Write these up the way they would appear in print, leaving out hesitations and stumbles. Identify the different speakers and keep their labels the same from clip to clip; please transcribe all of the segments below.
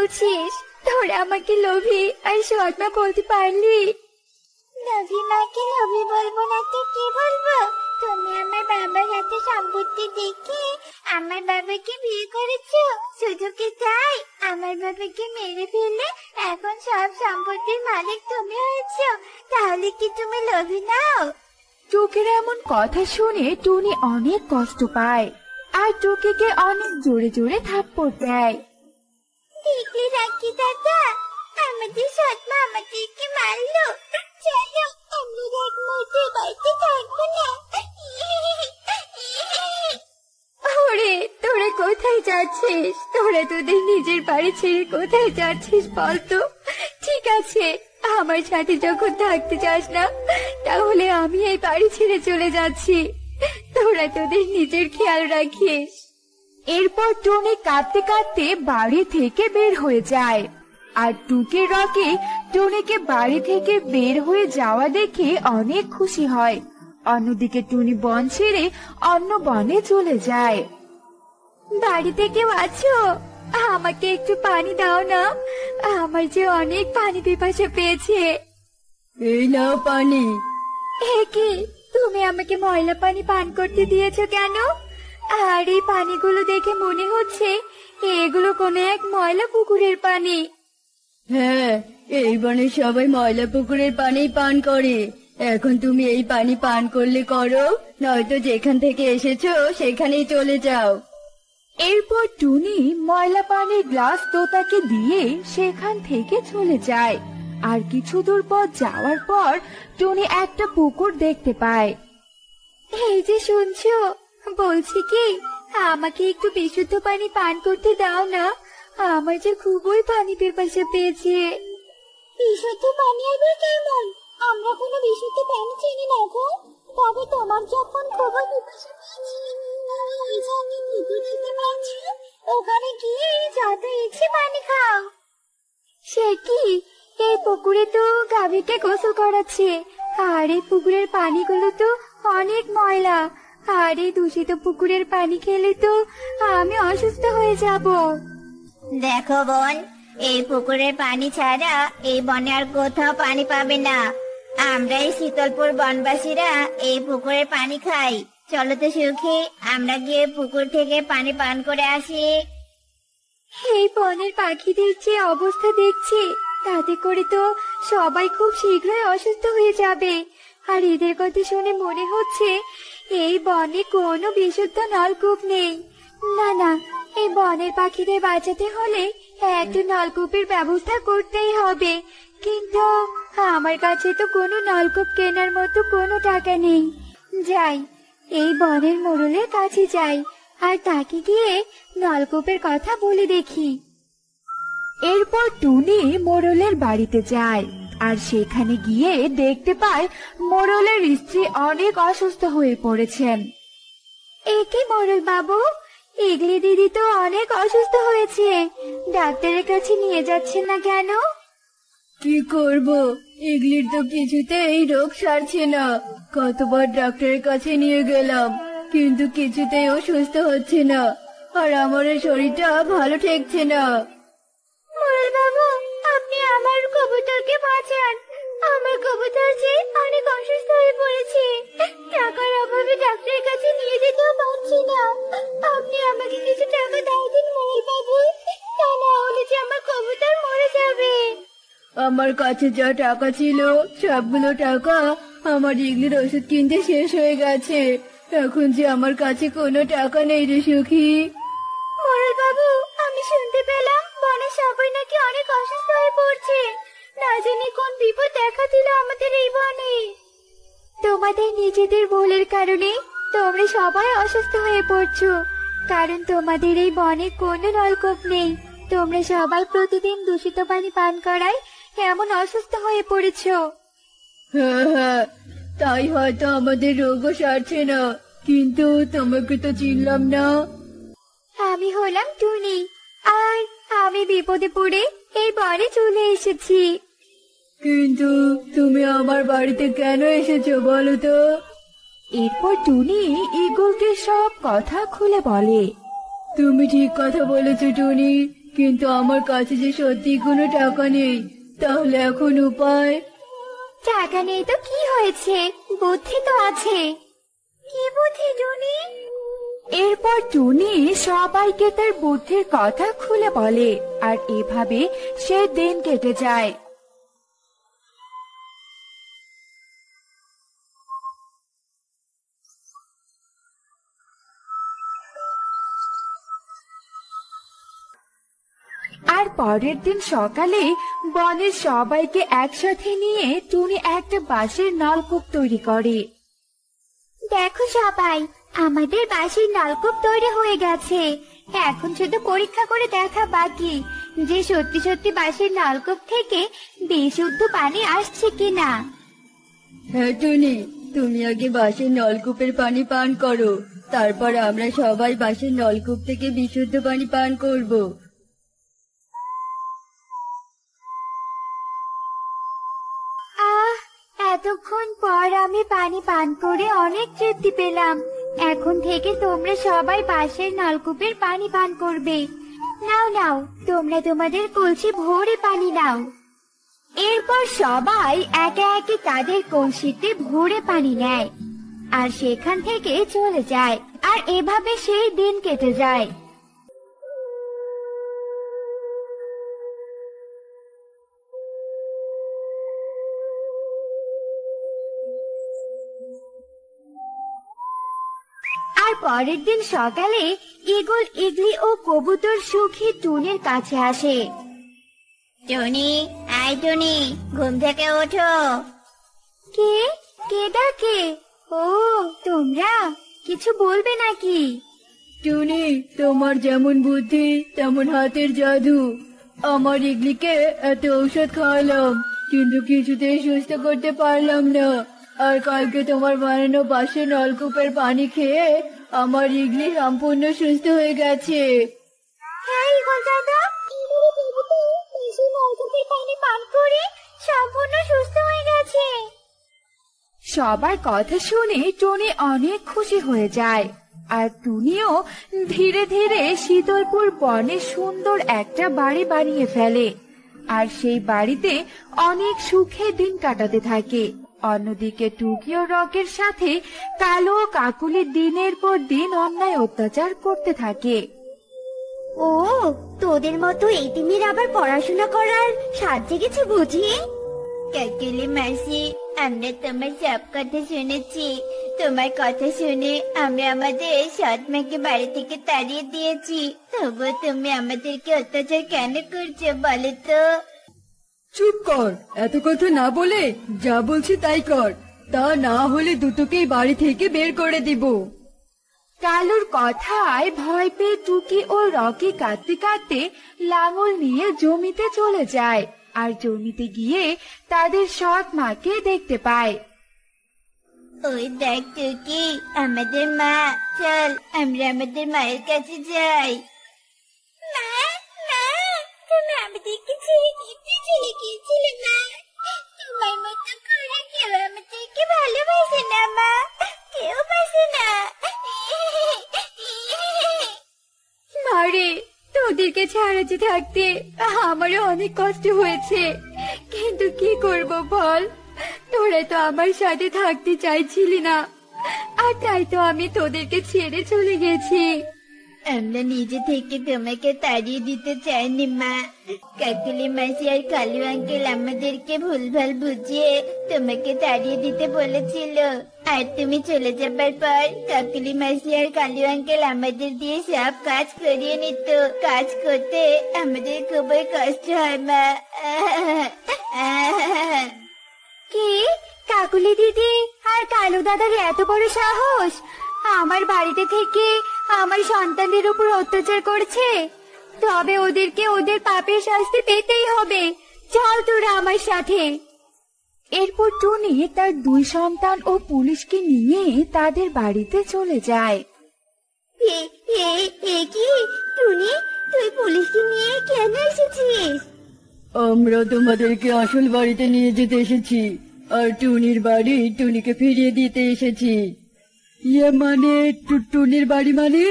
Speaker 1: বলছিস? তোরা আমাকে লোভী আর সৎ মা বলতে পারলি?
Speaker 2: লোভী মাকে লোভী বলবো না তো কি বলবো? তুমি আমার বাবার হাতে সম্পত্তি দেখে আমার বাবাকে বিয়ে করেছো, শুধু কি তাই? আমার বাবাকে মেরে ফেলে এখন সব সম্পত্তির মালিক তুমি হয়েছো, তাহলে কি তুমি লোভী নাও?
Speaker 3: টুকির এমন কথা শুনে টুনি অনেক কষ্ট পায় আর টুকিকে অনেক জোরে জোরে থাপ্পড় দেয়।
Speaker 2: দেখলি রাখি দাদা, আমাদের সৎমা আমাদেরকে মারলো। চলো আমরা রাত মধ্যে বাড়িতে থাকবো না।
Speaker 1: ওরে, তোরা কোথায় যাচ্ছিস? তোরা তোদের নিজের বাড়ি ছেড়ে কোথায় যাচ্ছিস বলতো? ঠিক আছে, আমার সাথে যখন থাকতে চাস না, তাহলে আমি এই বাড়ি ছেড়ে চলে যাচ্ছি। তোরা তোদের নিজের খেয়াল রাখিস।
Speaker 3: এরপর টুনি কাঁদতে কাঁদতে বাড়ি থেকে বের হয়ে যায় আর টুকি রকি টুনিকে বাড়ি থেকে বের হয়ে যাওয়া দেখে অনেক খুশি হয়। অন্যদিকে টুনি বন ছেড়ে অন্য বনে চলে যায়।
Speaker 1: বাড়িতে কেউ আছো? আমাকে একটু পানি দাও না, আমার যে অনেক পানি পিপাসা পেয়েছে।
Speaker 4: এই নাও পানি।
Speaker 1: এ কি, তুমি আমাকে ময়লা পানি পান করতে দিয়েছো কেন? আর এই পানিগুলো দেখে মনে হচ্ছে এগুলো কোনো এক ময়লা পুকুরের পানি।
Speaker 4: হ্যাঁ, এই বনে সবাই ময়লা পুকুরের পানি পান করে। এখন তুমি এই পানি পান করলে করো, নয়তো যেখান থেকে এসেছো সেখানেই চলে যাও।
Speaker 3: এরপর টুনি ময়লা পানির গ্লাস তোতাকে দিয়ে সেখান থেকে চলে যায়। আর কিছু দূর পথ যাওয়ার পর টুনি একটা পুকুর দেখতে পায়।
Speaker 1: এই যে শুনছো, বলছি কি, আমাকে একটু বিশুদ্ধ পানি পান করতে দাও না, আমার যে খুবই পানি পিপাসা পেয়েছে।
Speaker 2: বিশুদ্ধ পানি আবার কেমন? আমরা কোনো বিশুদ্ধ পানি চিনি না গো। তবে তোমার যখন খুবই পিপাসা পেয়েছে, এই যে আমি পুকুর দেখতে পাচ্ছি, ওখানে গিয়ে যত ইচ্ছে পানি খাও।
Speaker 1: সে কি, এই পুকুরে তো গাভীকে গোসল করাচ্ছে, আর এই পুকুরের পানিগুলো তো অনেক ময়লা, আর এই দূষিত পুকুরের পানি খেলে তো আমি অসুস্থ হয়ে যাব।
Speaker 2: দেখো বোন, এই পুকুরের পানি ছাড়া এই বনে আর কোথাও পানি পাবে না। আমরা এই শীতলপুর বনবাসীরা এই পুকুরের পানি খাই। চলো তো সুখী, আমরা গিয়ে পুকুর থেকে পানি পান করে আসি।
Speaker 1: এই বনের পাখিদের যে অবস্থা দেখছি, তাতে করে তো সবাই খুব শীঘ্রই অসুস্থ হয়ে যাবে। আর এদের কথা শুনে মনে হচ্ছে এই বনে কোনো বিশুদ্ধ নলকূপ নেই। না না, এই বনের পাখিদের বাঁচাতে হলে একটা নলকূপের ব্যবস্থা করতেই হবে। কিন্তু আমার কাছে তো কোনো নলকূপ কেনার মতো কোনো টাকা নেই। যাই, এই বনের মোড়লের কাছে যাই আর তাকে গিয়ে নলকূপের কথা বলে দেখি।
Speaker 3: এরপর টুনি মোড়লের বাড়িতে যায় আর সেখানে গিয়ে দেখতে পায় মোড়লের স্ত্রী অনেক অসুস্থ হয়ে পড়েছেন।
Speaker 1: এ কি মোড়ল বাবু, ইগলি দিদি তো অনেক অসুস্থ হয়েছে, ডাক্তারের কাছে নিয়ে যাচ্ছেন না কেন?
Speaker 4: কি করব, ইগলির তো কিছুতেই রোগ সারছে না। কতবার ডাক্তারের কাছে নিয়ে গেলাম, কিন্তু কিছুতেই ও সুস্থ হচ্ছে না, আর আমার শরীরটা ভালো ঠেকছে না।
Speaker 1: মোড়ল বাবু, আপনি আমার কবুতরকে বাঁচান, আমার কবুতর যে অনেক অসুস্থ হয়ে পড়েছে, টাকার অভাবে ডাক্তারের কাছে নিয়ে যেতেও পারছি না। আপনি আমাকে কিছু টাকা দাও দিন মোড়ল বাবু, তা না হলে যে আমার কবুতর মরে যাবে।
Speaker 4: আমার কাছে যা টাকা ছিল সবগুলো টাকা আমার ইগলির ওষুধ কিনতে শেষ হয়ে গেছে। এখন যে আমার কাছে কোনো টাকা নেই রে সুখী।
Speaker 1: মোড়ল বাবু, আমি শুনতে পেলাম বনে সবাই নাকি অনেক অসুস্থ হয়ে পড়ছে, না জানি কোন বিপদ দেখা দিল আমাদের এই বনে। তোমাদের নিজেদের ভুলের কারণে তোমরা সবাই অসুস্থ হয়ে পড়ছো, কারণ তোমাদের এই বনে কোনো নলকূপ নেই। তোমরা সবাই প্রতিদিন দূষিত পানি পান করায় এমন অসুস্থ হয়ে পড়েছো।
Speaker 4: হ্যাঁ হ্যাঁ, তাই হয়তো আমাদের রোগও সারছে না, কিন্তু তোমাকে তো চিনলাম না।
Speaker 1: আমি হলাম টুনি, আর আমি বিপদে পড়ে এই বনে চলে এসেছি।
Speaker 4: কিন্তু তুমি আমার বাড়িতে কেন এসেছো বলো তো?
Speaker 3: এরপর টুনি ঈগলকে সব কথা খুলে বলে।
Speaker 4: তুমি ঠিক কথা বলেছো টুনি, কিন্তু আমার কাছে যে সত্যি কোনো টাকা নেই। তাহলে এখন উপায়?
Speaker 1: টাকা নেই তো কি হয়েছে, বুদ্ধি তো আছে।
Speaker 2: কি বুদ্ধি টুনি?
Speaker 3: এরপর টুনি সবাইকে তার বুদ্ধির কথা খুলে বলে, আর এভাবে সে দিন কেটে যায়। আর পরের দিন সকালে বনের সবাইকে একসাথে নিয়ে টুনি একটা বাঁশের নলকূপ তৈরি করে।
Speaker 1: দেখো সবাই, আমাদের বাঁশের নলকূপ তৈরি হয়ে গেছে। এখন শুধু পরীক্ষা করে দেখা বাকি যে সত্যি সত্যি বাঁশের নলকূপ থেকে বিশুদ্ধ পানি আসছে কিনা।
Speaker 4: হ্যাঁ টুনি, তুমি আগে বাঁশের নলকূপের পানি পান করো, তারপর আমরা সবাই বাঁশের নলকূপ থেকে বিশুদ্ধ পানি পান করব।
Speaker 1: আহ, এতক্ষণ পর আমি পানি পান করে অনেক তৃপ্তি পেলাম। এখন থেকে তোমরা সবাই বাঁশের নলকূপের পানি পান করবে। নাও নাও, তোমরা তোমাদের কলসি ভরে পানি নাও। এরপর সবাই একে একে তাদের কলসিতে ভরে পানি নেয় আর সেখান থেকে চলে যায়। আর এভাবে সেই দিন কেটে যায়। আর পরের দিন সকালে ঈগল, ইগলি ও কবুতর সুখী টুনির কাছে আসে।
Speaker 2: টুনি, আয় টুনি, ঘুম থেকে ওঠো।
Speaker 1: কে কে ডাকে? ও, তোমরা কিছু বলবে নাকি?
Speaker 4: টুনি, তোমার যেমন বুদ্ধি তেমন হাতের জাদু। আমার ইগলিকে এত ঔষধ খাওয়ালাম, কিন্তু কিছুতেই সুস্থ করতে পারলাম না। আর কালকে তোমার বানানো বাঁশের নলকূপের পানি খেয়ে আমার ইগলি সম্পূর্ণ সুস্থ হয়ে গেছে।
Speaker 1: হ্যাঁ ঈগল দাদা, ঈগলের কবুতর বাঁশের নলকূপের পানি পান করে সম্পূর্ণ সুস্থ হয়ে গেছে।
Speaker 3: সবার কথা শুনে টুনি অনেক খুশি হয়ে যায়। আর টুনিও ধীরে ধীরে শীতলপুর বনে সুন্দর একটা বাড়ি বানিয়ে ফেলে। আর সেই বাড়িতে অনেক সুখে দিন কাটাতে থাকে। অন্যদিকে টুকি ও রকের সাথে কালো ও কাকুলি দিনের পর দিন অন্যায় অত্যাচার করতে থাকে।
Speaker 1: ও, তোদের মতো এতিমের আবার পড়াশোনা করার সাথ জেগেছে বুঝি?
Speaker 2: কাকুলি মাসি, আমরা তোমার সব কথা শুনেছি। তোমার কথা শুনে আমরা আমাদের সৎ মাকে বাড়ি থেকে তাড়িয়ে দিয়েছি। তবুও তুমি আমাদেরকে অত্যাচার কেন করছো বলো তো?
Speaker 4: চুপ কর, এত কথা না বলে যা বলছি তাই কর, তা না হলে দুটোকেই বাড়ি থেকে বের করে দিব।
Speaker 3: কালুর কথায় ভয় পেয়ে টুকি ও রকি কাঁদতে কাঁদতে লাঙল নিয়ে জমিতে চলে যায়। আর জমিতে গিয়ে তাদের সৎ মাকে দেখতে পায়।
Speaker 2: ওই দেখ টুকি, আমাদের মা। চল আমরা আমাদের মায়ের কাছে যাই। মা, মা, তুমি আমাদেরকে ছেড়ে দিতে চলে গিয়েছিলে মা। তোমার মতো করে কেউ আমাদেরকে ভালোবাসে না মা, কেউ বাসে না।
Speaker 1: মারে, তোদেরকে ছাড়াতে থাকতে আমারও অনেক কষ্ট হয়েছে, কিন্তু কি করব বল? তোরা তো আমার সাথে থাকতে চাইছিলি না, আর তাই তো আমি তোদেরকে ছেড়ে চলে গেছি।
Speaker 2: আমরা নিজে থেকে তোমাকে তাড়িয়ে দিতে চাইনি মা। কাকুলি মাসি আর কালু আঙ্কেল আমাদেরকে ভুলভাল বুঝিয়ে তোমাকে তাড়িয়ে দিতে বলেছিল। আর তুমি চলে যাবার পর কাকুলি মাসি আর কালু আঙ্কেল আমাদের দিয়ে সব কাজ করিয়ে নিত। কাজ করতে আমাদের খুবই কষ্ট হয় মা।
Speaker 1: কি, কাকুলি দিদি আর কালু দাদার এত বড় সাহস আমার বাড়িতে থেকে আমার সন্তানদের উপর অত্যাচার করছে? তবে ওদেরকে ওদের পাপের শাস্তি পেতেই হবে। চল তোরা আমার সাথে।
Speaker 3: এরপর টুনি তার দুই সন্তান ও পুলিশকে নিয়ে তাদের বাড়িতে চলে যায়।
Speaker 1: কি টুনি, তুই পুলিশকে নিয়ে কেন এসেছিস?
Speaker 4: আমরা তোমাদেরকে আসল বাড়িতে নিয়ে যেতে এসেছি, আর টুনির বাড়ি টুনিকে ফিরিয়ে দিতে এসেছি। ইয়ে মানে টুনির বাড়ি মানে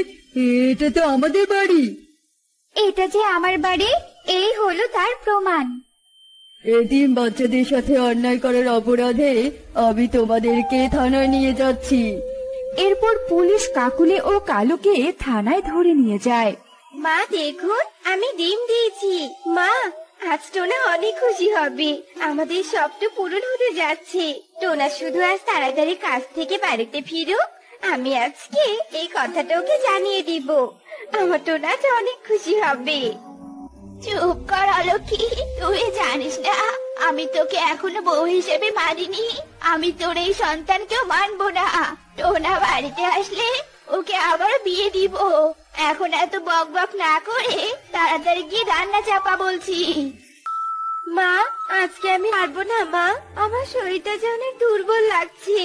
Speaker 4: এটা তো আমাদের বাড়ি।
Speaker 1: এটা যে আমার বাড়ি, এই হলো তার প্রমাণ।
Speaker 4: এতিম বাচ্চাদের সাথে অন্যায় করার অপরাধে আমি তোমাদেরকে থানায় নিয়ে যাচ্ছি।
Speaker 3: এরপর পুলিশ কাকুলি ও কালুকে থানায় ধরে নিয়ে যায়।
Speaker 1: মা দেখুন, আমি ডিম দিয়েছি। মা, আজ টোনা অনেক খুশি হবে, আমাদের সবটা পূরণ হতে যাচ্ছে। টোনা শুধু আজ তাড়াতাড়ি কাজ থেকে বাড়িতে ফিরুক, আমি আজকে এই কথাটা ওকে জানিয়ে দিব। আমার টোনা আজ অনেক খুশি হবে। চুপ কর অলক্ষী, তুই জানিস না আমি তোকে এখনো বউ হিসেবে মানিনি। আমি তোর এই সন্তানকেও মানবো না। টোনা বাড়িতে আসলে ওকে আবার বিয়ে দিব। এখন এত বক বক না করে তাড়াতাড়ি গিয়ে রান্না চাপা বলছি। মা, আজকে আমি পারবো না মা, আমার শরীরটা যে অনেক দুর্বল লাগছে।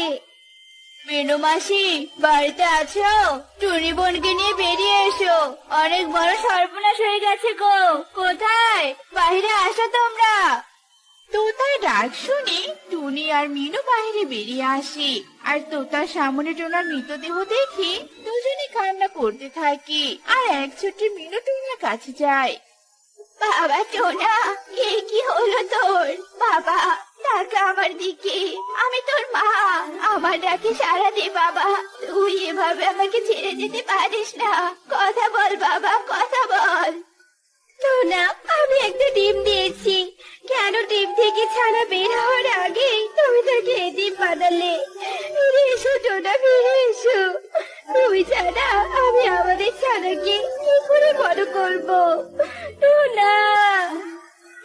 Speaker 4: মেনু মাসি বাড়িতে আছো? টুনি বোনকে নিয়ে বেরিয়ে এসো, অনেক বড় সর্বনাশ হয়ে গেছে গো। কোথায়? বাইরে আসো তোমরা। তোতার ডাক শুনে টুনি আর মিনু বাইরে বেরিয়ে আসে, আর তোতার সামনে টোনার মৃতদেহ দেখে দুজনে কান্না করতে থাকে। আর এক ছোট্ট মিনু টোনার কাছে যায়।
Speaker 1: বাবা টোনা, এ কি হলো তোর? বাবা, তাকা আমার দিকে, আমি তোর মা, আমার ডাকে সাড়া দে বাবা। তুই এভাবে আমাকে ছেড়ে যেতে পারিস না, কথা বল বাবা, কথা বল। টোনা, আমি একটা ডিম দিয়েছি, কেন ডিম থেকে ছানা বের হওয়ার আগে তুমি তাকে ডিম বানালে? ফিরে এসো টোনা, ফিরে এসো। তুমি ছাড়া আমি আমাদের ছানাকে কি করে বড় করবো? টোনা।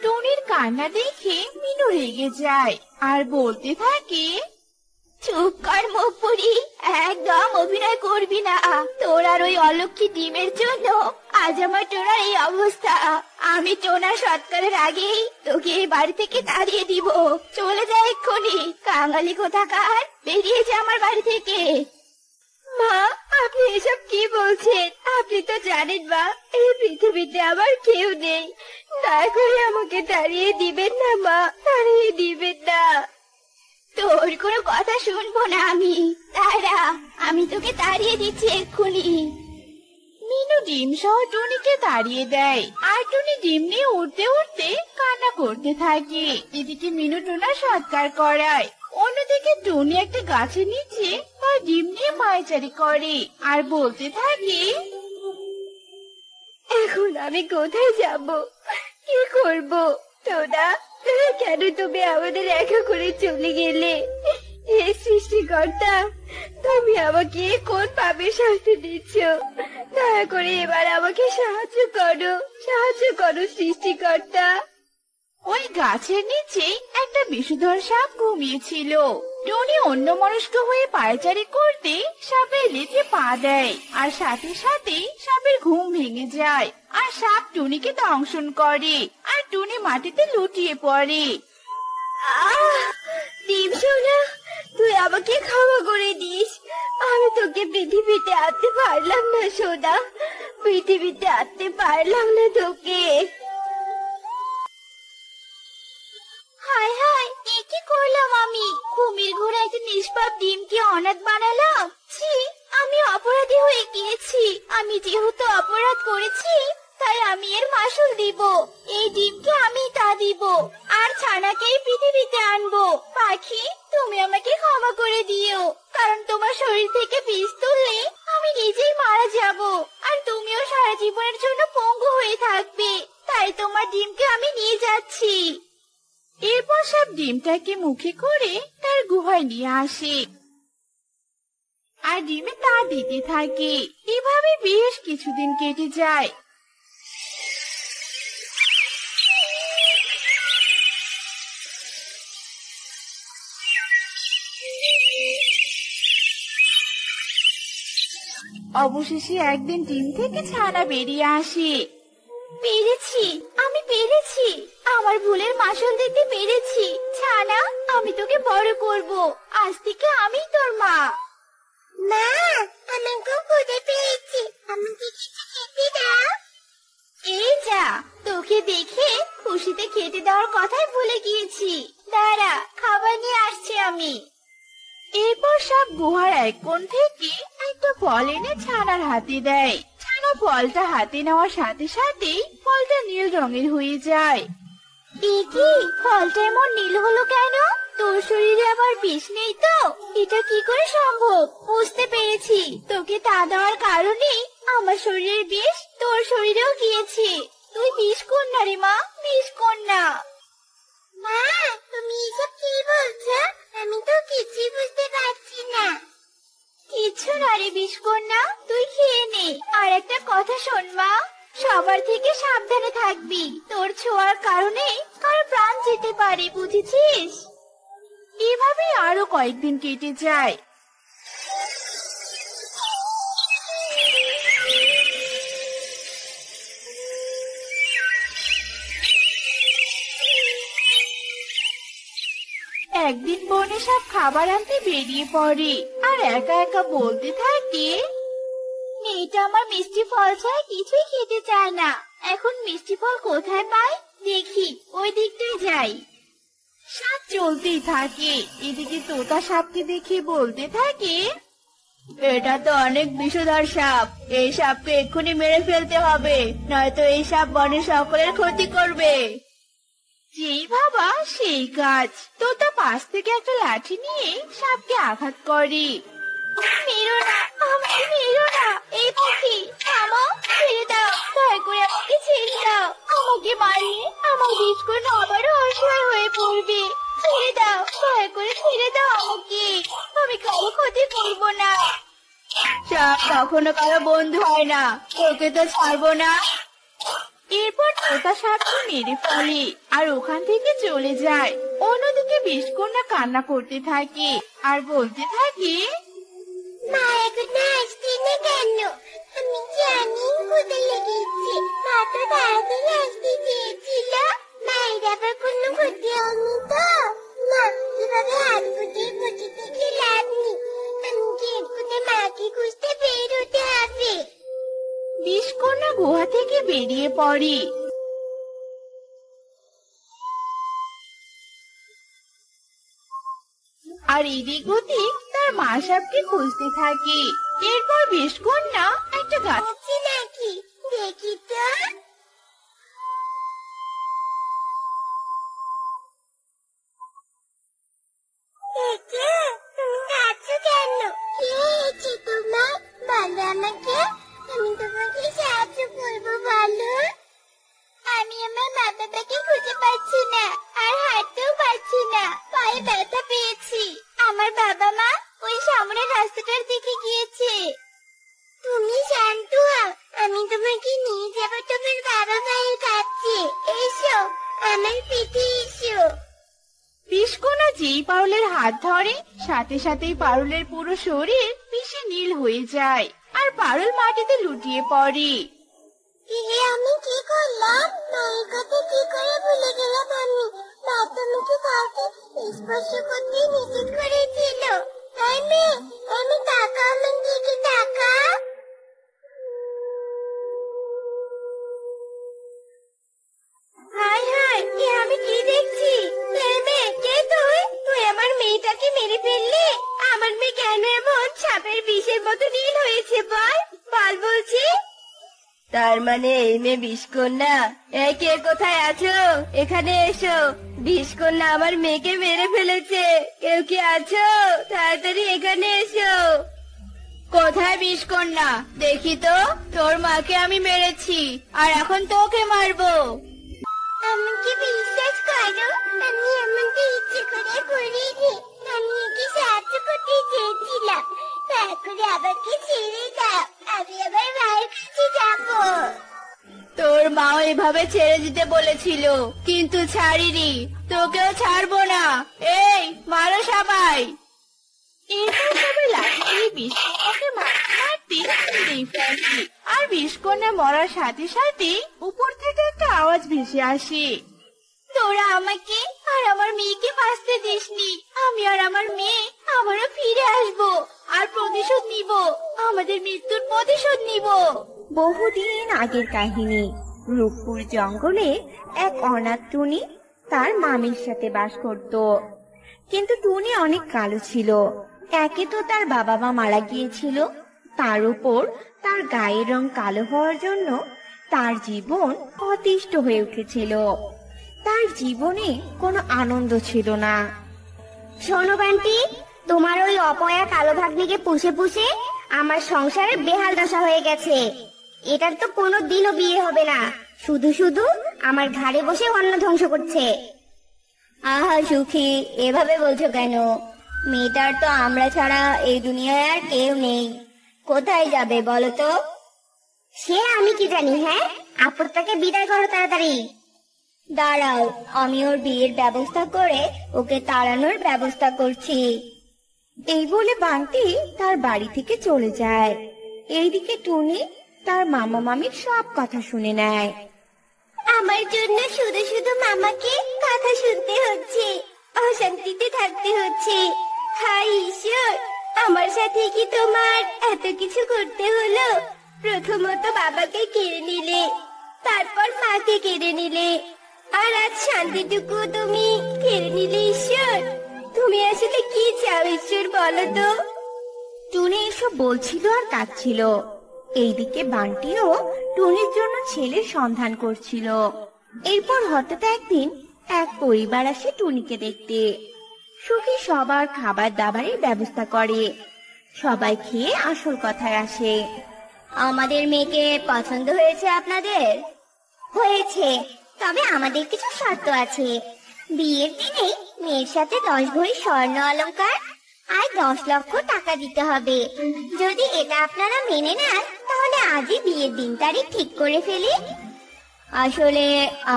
Speaker 4: টুনির কান্না দেখে মিনু রেগে যায় আর বলতে থাকে,
Speaker 1: চুপ কর মুখ পুরি, একদম অভিনয় করবি না। তোর আর ওই অলক্ষী ডিমের জন্য আজ আমার টোনার এই অবস্থা। আমি টোনার সৎকারের আগেই তোকে এই বাড়ি থেকে তাড়িয়ে দিব। চলে যা এক্ষুনি, কাঙালি কোথাকার, বেরিয়ে যা আমার বাড়ি থেকে। মা, আপনি এসব কি বলছেন? আপনি তো জানেন মা, এই পৃথিবীতে আমার কেউ নেই। দয়া করে আমাকে তাড়িয়ে দিবেন না মা, তাড়িয়ে দিবেন না। তোর কোনো কথা শুনবো না আমি। তারা, আমি তোকে তাড়িয়ে দিচ্ছি এক্ষুনি।
Speaker 4: মিনু ডিম সহ টুনিকে তাড়িয়ে দেয়, আর টুনি ডিম নিয়ে উঠতে উঠতে কান্না করতে থাকে। এদিকে মিনু টোনার সৎকার করায়, অন্যদিকে টুনি একটা গাছের নিচে তার ডিম নিয়ে পায়চারি করে আর বলতে থাকে,
Speaker 1: এখন আমি কোথায় যাব, কি করব? টোনা, কেন তুমি আমাদের একা করে চলে গেলে? হে সৃষ্টিকর্তা, তুমি আমাকে কোন পাপের শাস্তি দিচ্ছ? দয়া করে এবার আমাকে সাহায্য করো, সাহায্য করো সৃষ্টিকর্তা।
Speaker 4: ওই গাছের নিচে একটা বিষধর সাপ ঘুমিয়েছিল। টুনি অন্যমনস্ক হয়ে পায়চারি করতে সাপের লেজে পা দেয়, আর সাথে সাথে সাপের ঘুম ভেঙে যায়, আর সাপ টুনিকে দংশন করে, আর টুনি মাটিতে লুটিয়ে পড়ে।
Speaker 1: ডিম সোনা, তুই আমাকে ক্ষমা করে দিস। আমি তোকে পৃথিবীতে আনতে পারলাম না সোনা, পৃথিবীতে আনতে পারলাম না তোকে। হায় হায়, এ কি করলাম আমি? কুমির ঘোড়া একটা নিষ্পাপ ডিমকে অনাথ বানালাম। ছি, আমি অপরাধী হয়ে গিয়েছি। আমি যেহেতু অপরাধ করেছি, তাই আমি এর মাসুল দিব। এই ডিমকে আমি তা দিব, আর ছানাকেই পৃথিবীতে আনবো। পাখি, তুমি আমাকে ক্ষমা করে দিও, কারণ তোমার শরীর থেকে বিষ তুললে আমি নিজেই মারা যাব, আর তুমিও সারা জীবনের জন্য পঙ্গু হয়ে থাকবে। তাই তোমার ডিমকে আমি নিয়ে যাচ্ছি।
Speaker 4: এরপর সাপ ডিমটাকে মুখে করে তার গুহায় নিয়ে আসে, আর ডিমে তা দিতে থাকে। এভাবে বেশ কিছুদিন কেটে যায়। অবশেষে একদিন ডিম থেকে ছানা বেরিয়ে আসে।
Speaker 1: পেরেছি, আমি পেরেছি, আমার ভুলের মাসুল দিতে পেরেছি। ছানা, আমি তোকে বড় করব, আজ থেকে আমি তোর মা।
Speaker 2: মা, আমি খুব ক্ষুধা পেয়েছি, আমাকে কিছু খেতে দাও।
Speaker 1: এই যা, তোকে দেখে খুশিতে খেতে দেওয়ার কথাই ভুলে গিয়েছি। দাঁড়া, খাবার নিয়ে আসছি আমি।
Speaker 4: এরপর সাপ গুহার এক কোণ থেকে একটা ফল এনে ছানার হাতে দেয়। ছানা
Speaker 3: বিষকন্যা ফলটা হাতে নেওয়ার সাথে সাথেই ফলটা নীল রঙের হয়ে যায়।
Speaker 2: কি ফলটা এমন নীল হলো কেন? তোর শরীরে আবার বিষ নেই তো? এটা কি করে সম্ভব? বুঝতে পেরেছি, তোকে তা দেওয়ার কারণেই আমার শরীরের বিষ তোর শরীরেও গিয়েছে। তুই বিষ কন্যা রে মা, বিষ কন্যা। মা, তুমি এসব কি বলছো? আমি তো কিছুই বুঝতে পারছি না। কিছু না রে বিষ কন্যা, তুই খেয়ে নে। আর একটা কথা শোন মা, সবার থেকে সাবধানে থাকবি। তোর ছোঁয়ার কারণে কারো প্রাণ যেতে পারে, বুঝেছিস?
Speaker 3: এভাবে আরো কয়েকদিন কেটে যায়। একদিন বনে সব খাবার আনতে বেরিয়ে পড়ে আর একা একা বলতে থাকে,
Speaker 2: মেয়েটা আমার মিষ্টি ফল ছাড়া কিছুই খেতে চায় না। এখন মিষ্টি ফল কোথায় পায় দেখি, ওই দিকটায় যাই।
Speaker 3: সাপ চলতেই থাকে। এদিকে তোতা সাপকে দেখে বলতে থাকে,
Speaker 4: এটা তো অনেক বিষধর সাপ, এই সাপকে এক্ষুনি মেরে ফেলতে হবে, নয়তো এই সাপ বনের সকলের ক্ষতি করবে।
Speaker 3: যেই ভাবা সেই কাজ। তোতা পাশ থেকে একটা লাঠি নিয়ে সাপকে আঘাত করে।
Speaker 2: মেরো না, আমাকে মেরো না। এই পাখি থামো, ছেড়ে দাও, দয়া করে আমাকে ছেড়ে দাও। আমাকে মারলে আমার বিষকন্যা আবারও অসহায় হয়ে পড়বে। ছেড়ে দাও, দয়া করে ছেড়ে দাও আমাকে। আমি কারো ক্ষতি করবো না।
Speaker 4: সাপ কখনো কারো বন্ধু হয় না, তোকে তো ছাড়বো না।
Speaker 3: এরপর তোতা সাপকে মেরে ফেলে আর ওখান থেকে চলে যায়। অন্যদিকে বিষকন্যা কান্না করতে থাকে আর বলতে থাকে,
Speaker 2: মা এখনো আসছে না কেন? আমি জানি ক্ষুধা লেগেছে। মা তো তাড়াতাড়ি আসতে চেয়েছিল। মায়ের আবার কোনো ক্ষতি হয়নি তো? না, এভাবে হাত ফুটিয়ে বসে থেকে লাভ নেই। আমি কি এক্ষুনি মাকে খুঁজতে বের হতে হবে।
Speaker 3: বিষকন্যা গুহা থেকে বেরিয়ে পড়ে। আর এদিক ওদিক তার মা সাপকে খুঁজতে থাকে। এরপর বিষকন্যা একটা গাছ
Speaker 2: হচ্ছে নাকি দেখি তো। তুমি কাঁদছো কেন? কি হয়েছে তোমার? বলো আমাকে, আমি তোমাকে সাহায্য করবো। বলো। আমি আমার মা বাবাকে খুঁজে পাচ্ছি না, আর হাঁটতেও পারছি না। পায়ে ব্যথা পেয়েছি। আমার বাবা মা ওই সামনের রাস্তাটার দিকে গিয়েছে। তুমি শান্ত হও, আমি তোমাকে নিয়ে যাবো তোমার বাবা মায়ের কাছে। এসো, আমার পিঠে এসো।
Speaker 3: বিষকন্যা যেই পারুলের হাত ধরে সাথে সাথেই পারুলের পুরো শরীর বিষে নীল হয়ে যায় আর পারুল মাটিতে লুটিয়ে পড়ে।
Speaker 2: আমি কি করলাম? মায়ের কথা কি করে ভুলে গেলাম আমি? মা তোমাকে কাউকে স্পর্শ করতে নিষেধ করেছিল। আমি টাকা, আমার দিকে টাকা। হায় হায়, এ আমি কি দেখছি? মেয়ে, কে তুই? তুই আমার মেয়েটাকে মেরে ফেললি? আমার মেয়ে কেন এমন সাপের বিষের মতো নীল হয়েছে বল? বল বলছি।
Speaker 4: তার মানে এই মেয়ে বিষকন্যা। এই কে কোথায় আছো? এখানে এসো। বিষকন্যা আমার মেয়েকে মেরে ফেলেছে। কেউ কি আছো? তাড়াতাড়ি এখানে এসো। কোথায় বিষকন্যা? দেখি তো, তোর মাকে আমি মেরেছি আর এখন তোকে মারবো।
Speaker 2: আমাকে বিশ্বাস করো, আমি এমনটা ইচ্ছে করে করিনি। আমি একে সাহায্য করতে চেয়েছিলাম। দয়া করে আমাকে ছেড়ে দাও, আমি আমার মায়ের কাছে যাবো।
Speaker 4: তোর মাও এভাবে ছেড়ে দিতে বলেছিল, কিন্তু ছাড়িনি। তোকেও ছাড়বো না। এই মারো সবাই।
Speaker 3: এরপর সবাই লাঠি দিয়ে বিষকন্যাকে মারতে মারতে মেরেই ফেলে। আর বিষকন্যা মরার সাথে সাথে উপর থেকে একটা আওয়াজ ভেসে আসে,
Speaker 2: তোরা আমাকে আর আমার মেয়েকে বাঁচতে দিসনি। আমি আর আমার মেয়ে আবারও ফিরে আসবো আর প্রতিশোধ নিব। আমাদের মৃত্যুর প্রতিশোধ নিব।
Speaker 1: বহুদিন আগের কাহিনী। রূপপুর জঙ্গলে এক অনাথ টুনি তার মামির সাথে বাস করত। কিন্তু টুনি অনেক কালো ছিল। একে তো তার বাবা মা মারা গিয়েছিল, তার উপর তার গায়ের রং কালো হওয়ার জন্য তার জীবন অতিষ্ঠ হয়ে উঠেছিল। তার জীবনে কোনো আনন্দ ছিল না।
Speaker 2: শোনো বান্টি, তোমার ওই অপয়া কালো ভাগ্নিকে পুষে পুষে আমার সংসারে বেহাল দশা হয়ে গেছে। এটার তো কোনো দিনও বিয়ে হবে না, শুধু শুধু আমার ঘাড়ে বসে অন্ন ধ্বংস করছে। আহা সুখী, এভাবে বলছো কেন? মেয়েটার তো আমরা ছাড়া এই দুনিয়ায় আর কেউ নেই। কোথায় যাবে বলো তো? সে আমি কি জানি। হ্যাঁ, আপদটাকে বিদায় করো তাড়াতাড়ি। দাঁড়াও, আমি ওর বিয়ের ব্যবস্থা করে ওকে তাড়ানোর ব্যবস্থা করছি।
Speaker 1: এই বলে বান্টি তার বাড়ি থেকে চলে যায়। এইদিকে টুনি তার মামা মামির সব কথা শুনে নেয়।
Speaker 2: আমার জন্য শুধু শুধু মামাকে কথা শুনতে হচ্ছে, অশান্তিতে থাকতে হচ্ছে। হায় ঈশ্বর, আমার সাথে কি তোমার এত কিছু করতে হলো? প্রথমত বাবাকে কেড়ে নিলে, তারপর মাকে কেড়ে নিলে, আর আজ শান্তিটুকু তুমি কেড়ে নিলে। ঈশ্বর, তুমি আসলে কি চাও ঈশ্বর, বলো তো?
Speaker 1: টুনি এসব বলছিল আর কাঁদছিল। এইদিকে বান্টিও টুনির জন্য ছেলের সন্ধান করছিল। এরপর হঠাৎ একদিন এক পরিবার আসে টুনিকে দেখতে। সুখী সবার খাবার দাবারের ব্যবস্থা করে। সবাই খেয়ে আসল কথায় আসে।
Speaker 2: আমাদের মেয়েকে পছন্দ হয়েছে আপনাদের? হয়েছে, তবে আমাদের কিছু শর্ত আছে। বিয়ের দিনে মেয়ের সাথে 10 ভরি স্বর্ণ অলংকার আর 10 লক্ষ টাকা দিতে হবে। যদি এটা আপনারা মেনে নেন তাহলে আজই বিয়ের দিন তারিখ ঠিক করে ফেলি। আসলে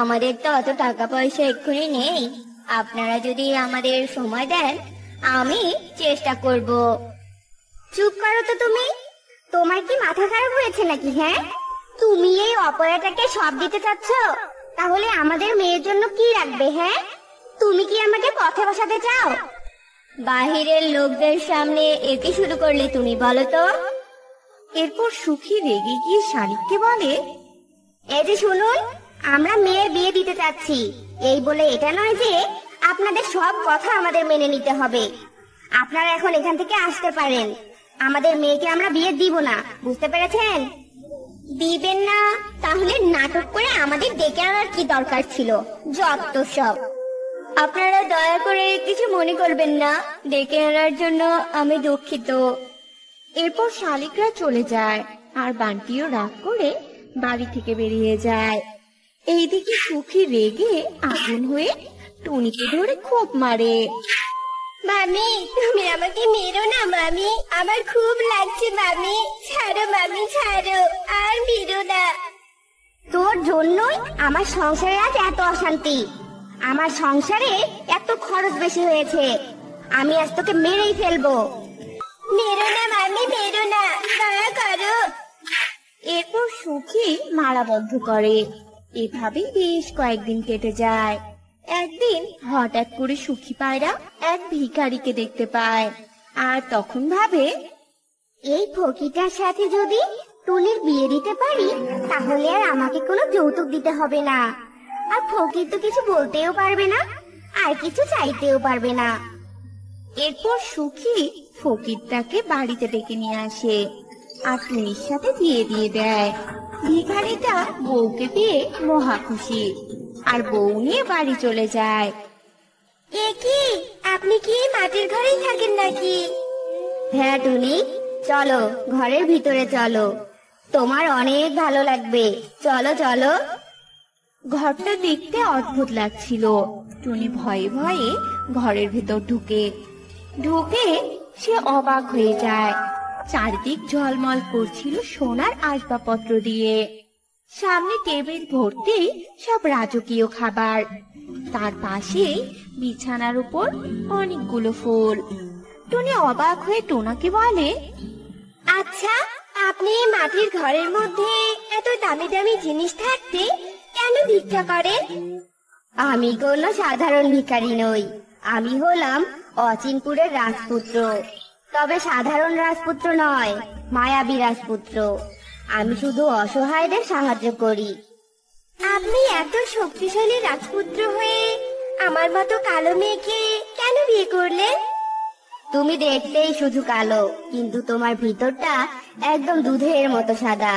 Speaker 2: আমাদের তো অত টাকা পয়সা এক্ষুনি নেই। আপনারা যদি আমাদের সময় দেন আমি চেষ্টা করব। চুপ করো তো তুমি। তোমার কি মাথা খারাপ হয়েছে নাকি? হ্যাঁ, তুমি এই অপয়াটাকে সব দিতে চাচ্ছ? তাহলে আমাদের মেয়ের জন্য কি রাখবে? হ্যাঁ, তুমি কি আমাকে পথে বসাতে চাও? বাহিরের লোকদের সামনে একে শুরু করলে তুমি, বলো তো?
Speaker 1: এরপর সুখী রেগে গিয়ে শালিককে বলে,
Speaker 2: এই যে শুনুন, আমরা মেয়ের বিয়ে দিতে চাচ্ছি। এই বলে এটা নয় যে আপনাদের সব কথা আমাদের মেনে নিতে হবে। আপনারা এখন এখান থেকে আসতে পারেন। আমাদের মেয়েকে আমরা বিয়ে দিব না, বুঝতে পেরেছেন? দিবেন না? তাহলে নাটক করে আমাদের ডেকে আনার কি দরকার ছিল? যত সব। আপনারা দয়া করে কিছু মনে করবেন না, ডেকে আনার জন্য আমি দুঃখিত।
Speaker 1: এরপর শালিকরা চলে যায় আর বান্টিও রাগ করে বাড়ি থেকে বেরিয়ে যায়। এইদিকে সুখী রেগে আগুন হয়ে টুনিকে ধরে খুব মারে।
Speaker 2: মামি, তুমি আমাকে মেরো না মামি, আমার খুব লাগছে মামি। ছাড়ো মামি, ছাড়ো, আর মেরো না। তোর জন্যই আমার সংসারে আজ এত অশান্তি। আমার সংসারে এত খরচ বেশি হয়েছে। আমি আজ তোকে মেরেই ফেলবো। মেরো না মামি, মেরো না, দয়া করো।
Speaker 1: এরপর সুখী মারা বন্ধ করে। এভাবে বেশ কয়েকদিন কেটে যায়। একদিন হঠাৎ করে সুখী পায়রা এক ভিখারিকে দেখতে পায় আর তখন ভাবে,
Speaker 2: এই ফকিরটার সাথে যদি টুনির বিয়ে দিতে পারি তাহলে আর আমাকে কোনো যৌতুক দিতে হবে না। আর ফকির তো কিছু বলতেও পারবে না, আর কিছু চাইতেও পারবে না।
Speaker 1: এরপর সুখী ফকিরটাকে বাড়িতে ডেকে নিয়ে আসে আর টুনির সাথে বিয়ে দিয়ে দেয়। ভিখারিটা বউকে পেয়ে মহা খুশি আর বউ নিয়ে বাড়ি চলে যায়।
Speaker 2: এ কি, আপনি কি এই মাটির ঘরেই থাকেন নাকি? হ্যাঁ টুনি, চলো ঘরের ভিতরে চলো, তোমার অনেক ভালো লাগবে। চলো চলো।
Speaker 1: ঘরটা দেখতে অদ্ভুত লাগছিল। টুনি ভয়ে ভয়ে ঘরের ভেতর ঢুকে সে অবাক হয়ে যায়। চারদিক ঝলমল করছিল সোনার আসবাবপত্র দিয়ে। সামনে টেবিল ভর্তি সব রাজকীয় খাবার, তার পাশে বিছানার উপর অনেকগুলো ফুল। টুনি অবাক হয়ে টোনাকে বলে,
Speaker 2: আচ্ছা, আপনি এই মাটির ঘরের মধ্যে এত দামি দামি জিনিস থাকতে কেন ভিক্ষা করেন? আমি কোনো সাধারণ ভিখারি নই। আমি হলাম অচিনপুরের রাজপুত্র। তবে সাধারণ রাজপুত্র নয়, মায়াবী রাজপুত্র। আমি শুধু অসহায়দের সাহায্য করি। আপনি এত শক্তিশালী রাজপুত্র হয়ে আমার মতো কালো মেয়েকে কেন বিয়ে করলেন? তুমি দেখতেই শুধু কালো, কিন্তু তোমার ভিতরটা একদম দুধের মতো সাদা।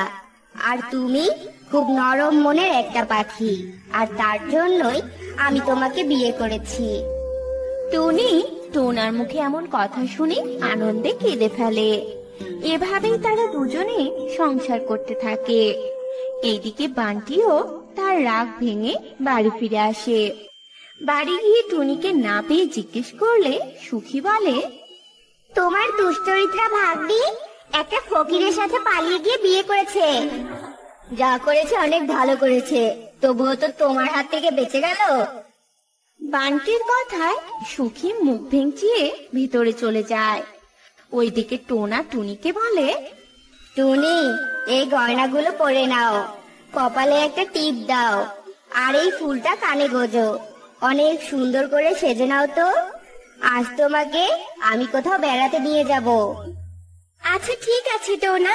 Speaker 2: আর তুমি খুব নরম মনের একটা পাখি, আর তার জন্যই আমি তোমাকে বিয়ে করেছি।
Speaker 1: টুনি টোনার মুখে এমন কথা শুনে আনন্দে কেঁদে ফেলে। এভাবেই তারা দুজনে সংসার করতে থাকে। এইদিকে বান্টিও তার রাগ ভেঙে বাড়ি ফিরে আসে। বাড়ি গিয়ে টুনিকে না পেয়ে জিজ্ঞেস করলে সুখী বলে,
Speaker 2: তোমার দুশ্চরিত্রা ভাগ্নি একটা ফকিরের সাথে পালিয়ে গিয়ে বিয়ে করেছে। যা করেছে অনেক ভালো করেছে, তবুও তো তোমার হাত থেকে বেঁচে গেল।
Speaker 1: বান্টির কথায় সুখী মুখ ভেঙচিয়ে ভিতরে চলে যায়। ওইদিকে টোনা টুনিকে বলে,
Speaker 2: টুনি, এই গয়নাগুলো পরে নাও, কপালে একটা টিপ দাও, আর এই ফুলটা কানে গোজো। অনেক সুন্দর করে সেজে নাও তো, আজ তোমাকে আমি কোথাও বেড়াতে নিয়ে যাব।
Speaker 1: আচ্ছা ঠিক আছে টোনা।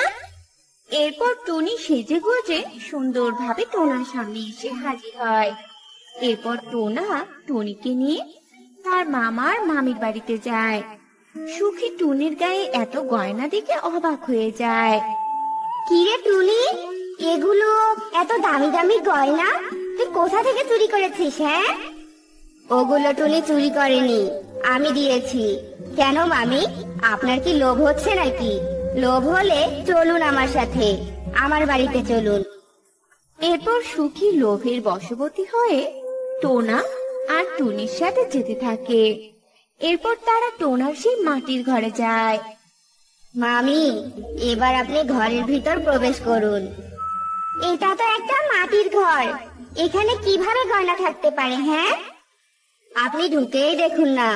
Speaker 1: এরপর টুনি সেজে গুজে সুন্দরভাবে টোনার সামনে এসে হাজির হয়। এরপর টোনা টুনিকে নিয়ে তার মামার মামির বাড়িতে যায়। সুখী টুনির গায়ে এত গয়না দেখে অবাক হয়ে যায়।
Speaker 2: কিরে টুনি, এগুলো এত দামি দামি গয়না তুই কোথা থেকে চুরি করেছিস? হ্যাঁ, ওগুলো টুনি চুরি করেনি, আমি দিয়েছি। কেন মামি, আপনার কি লোভ হচ্ছে নাকি? লোভ হলে চলুন আমার সাথে, আমার বাড়িতে চলুন।
Speaker 1: এরপর সুখী লোভের বশবর্তী হয়ে টোনা আর টুনির সাথে যেতে থাকে। এরপর তারা টোনার সেই মাটির ঘরে যায়।
Speaker 2: মামি, এবার আপনি ঘরের ভিতর প্রবেশ করুন। এটা তো একটা মাটির ঘর, এখানে কিভাবে গয়না থাকতে পারে? হ্যাঁ, আপনি ঢুকেই দেখুন না।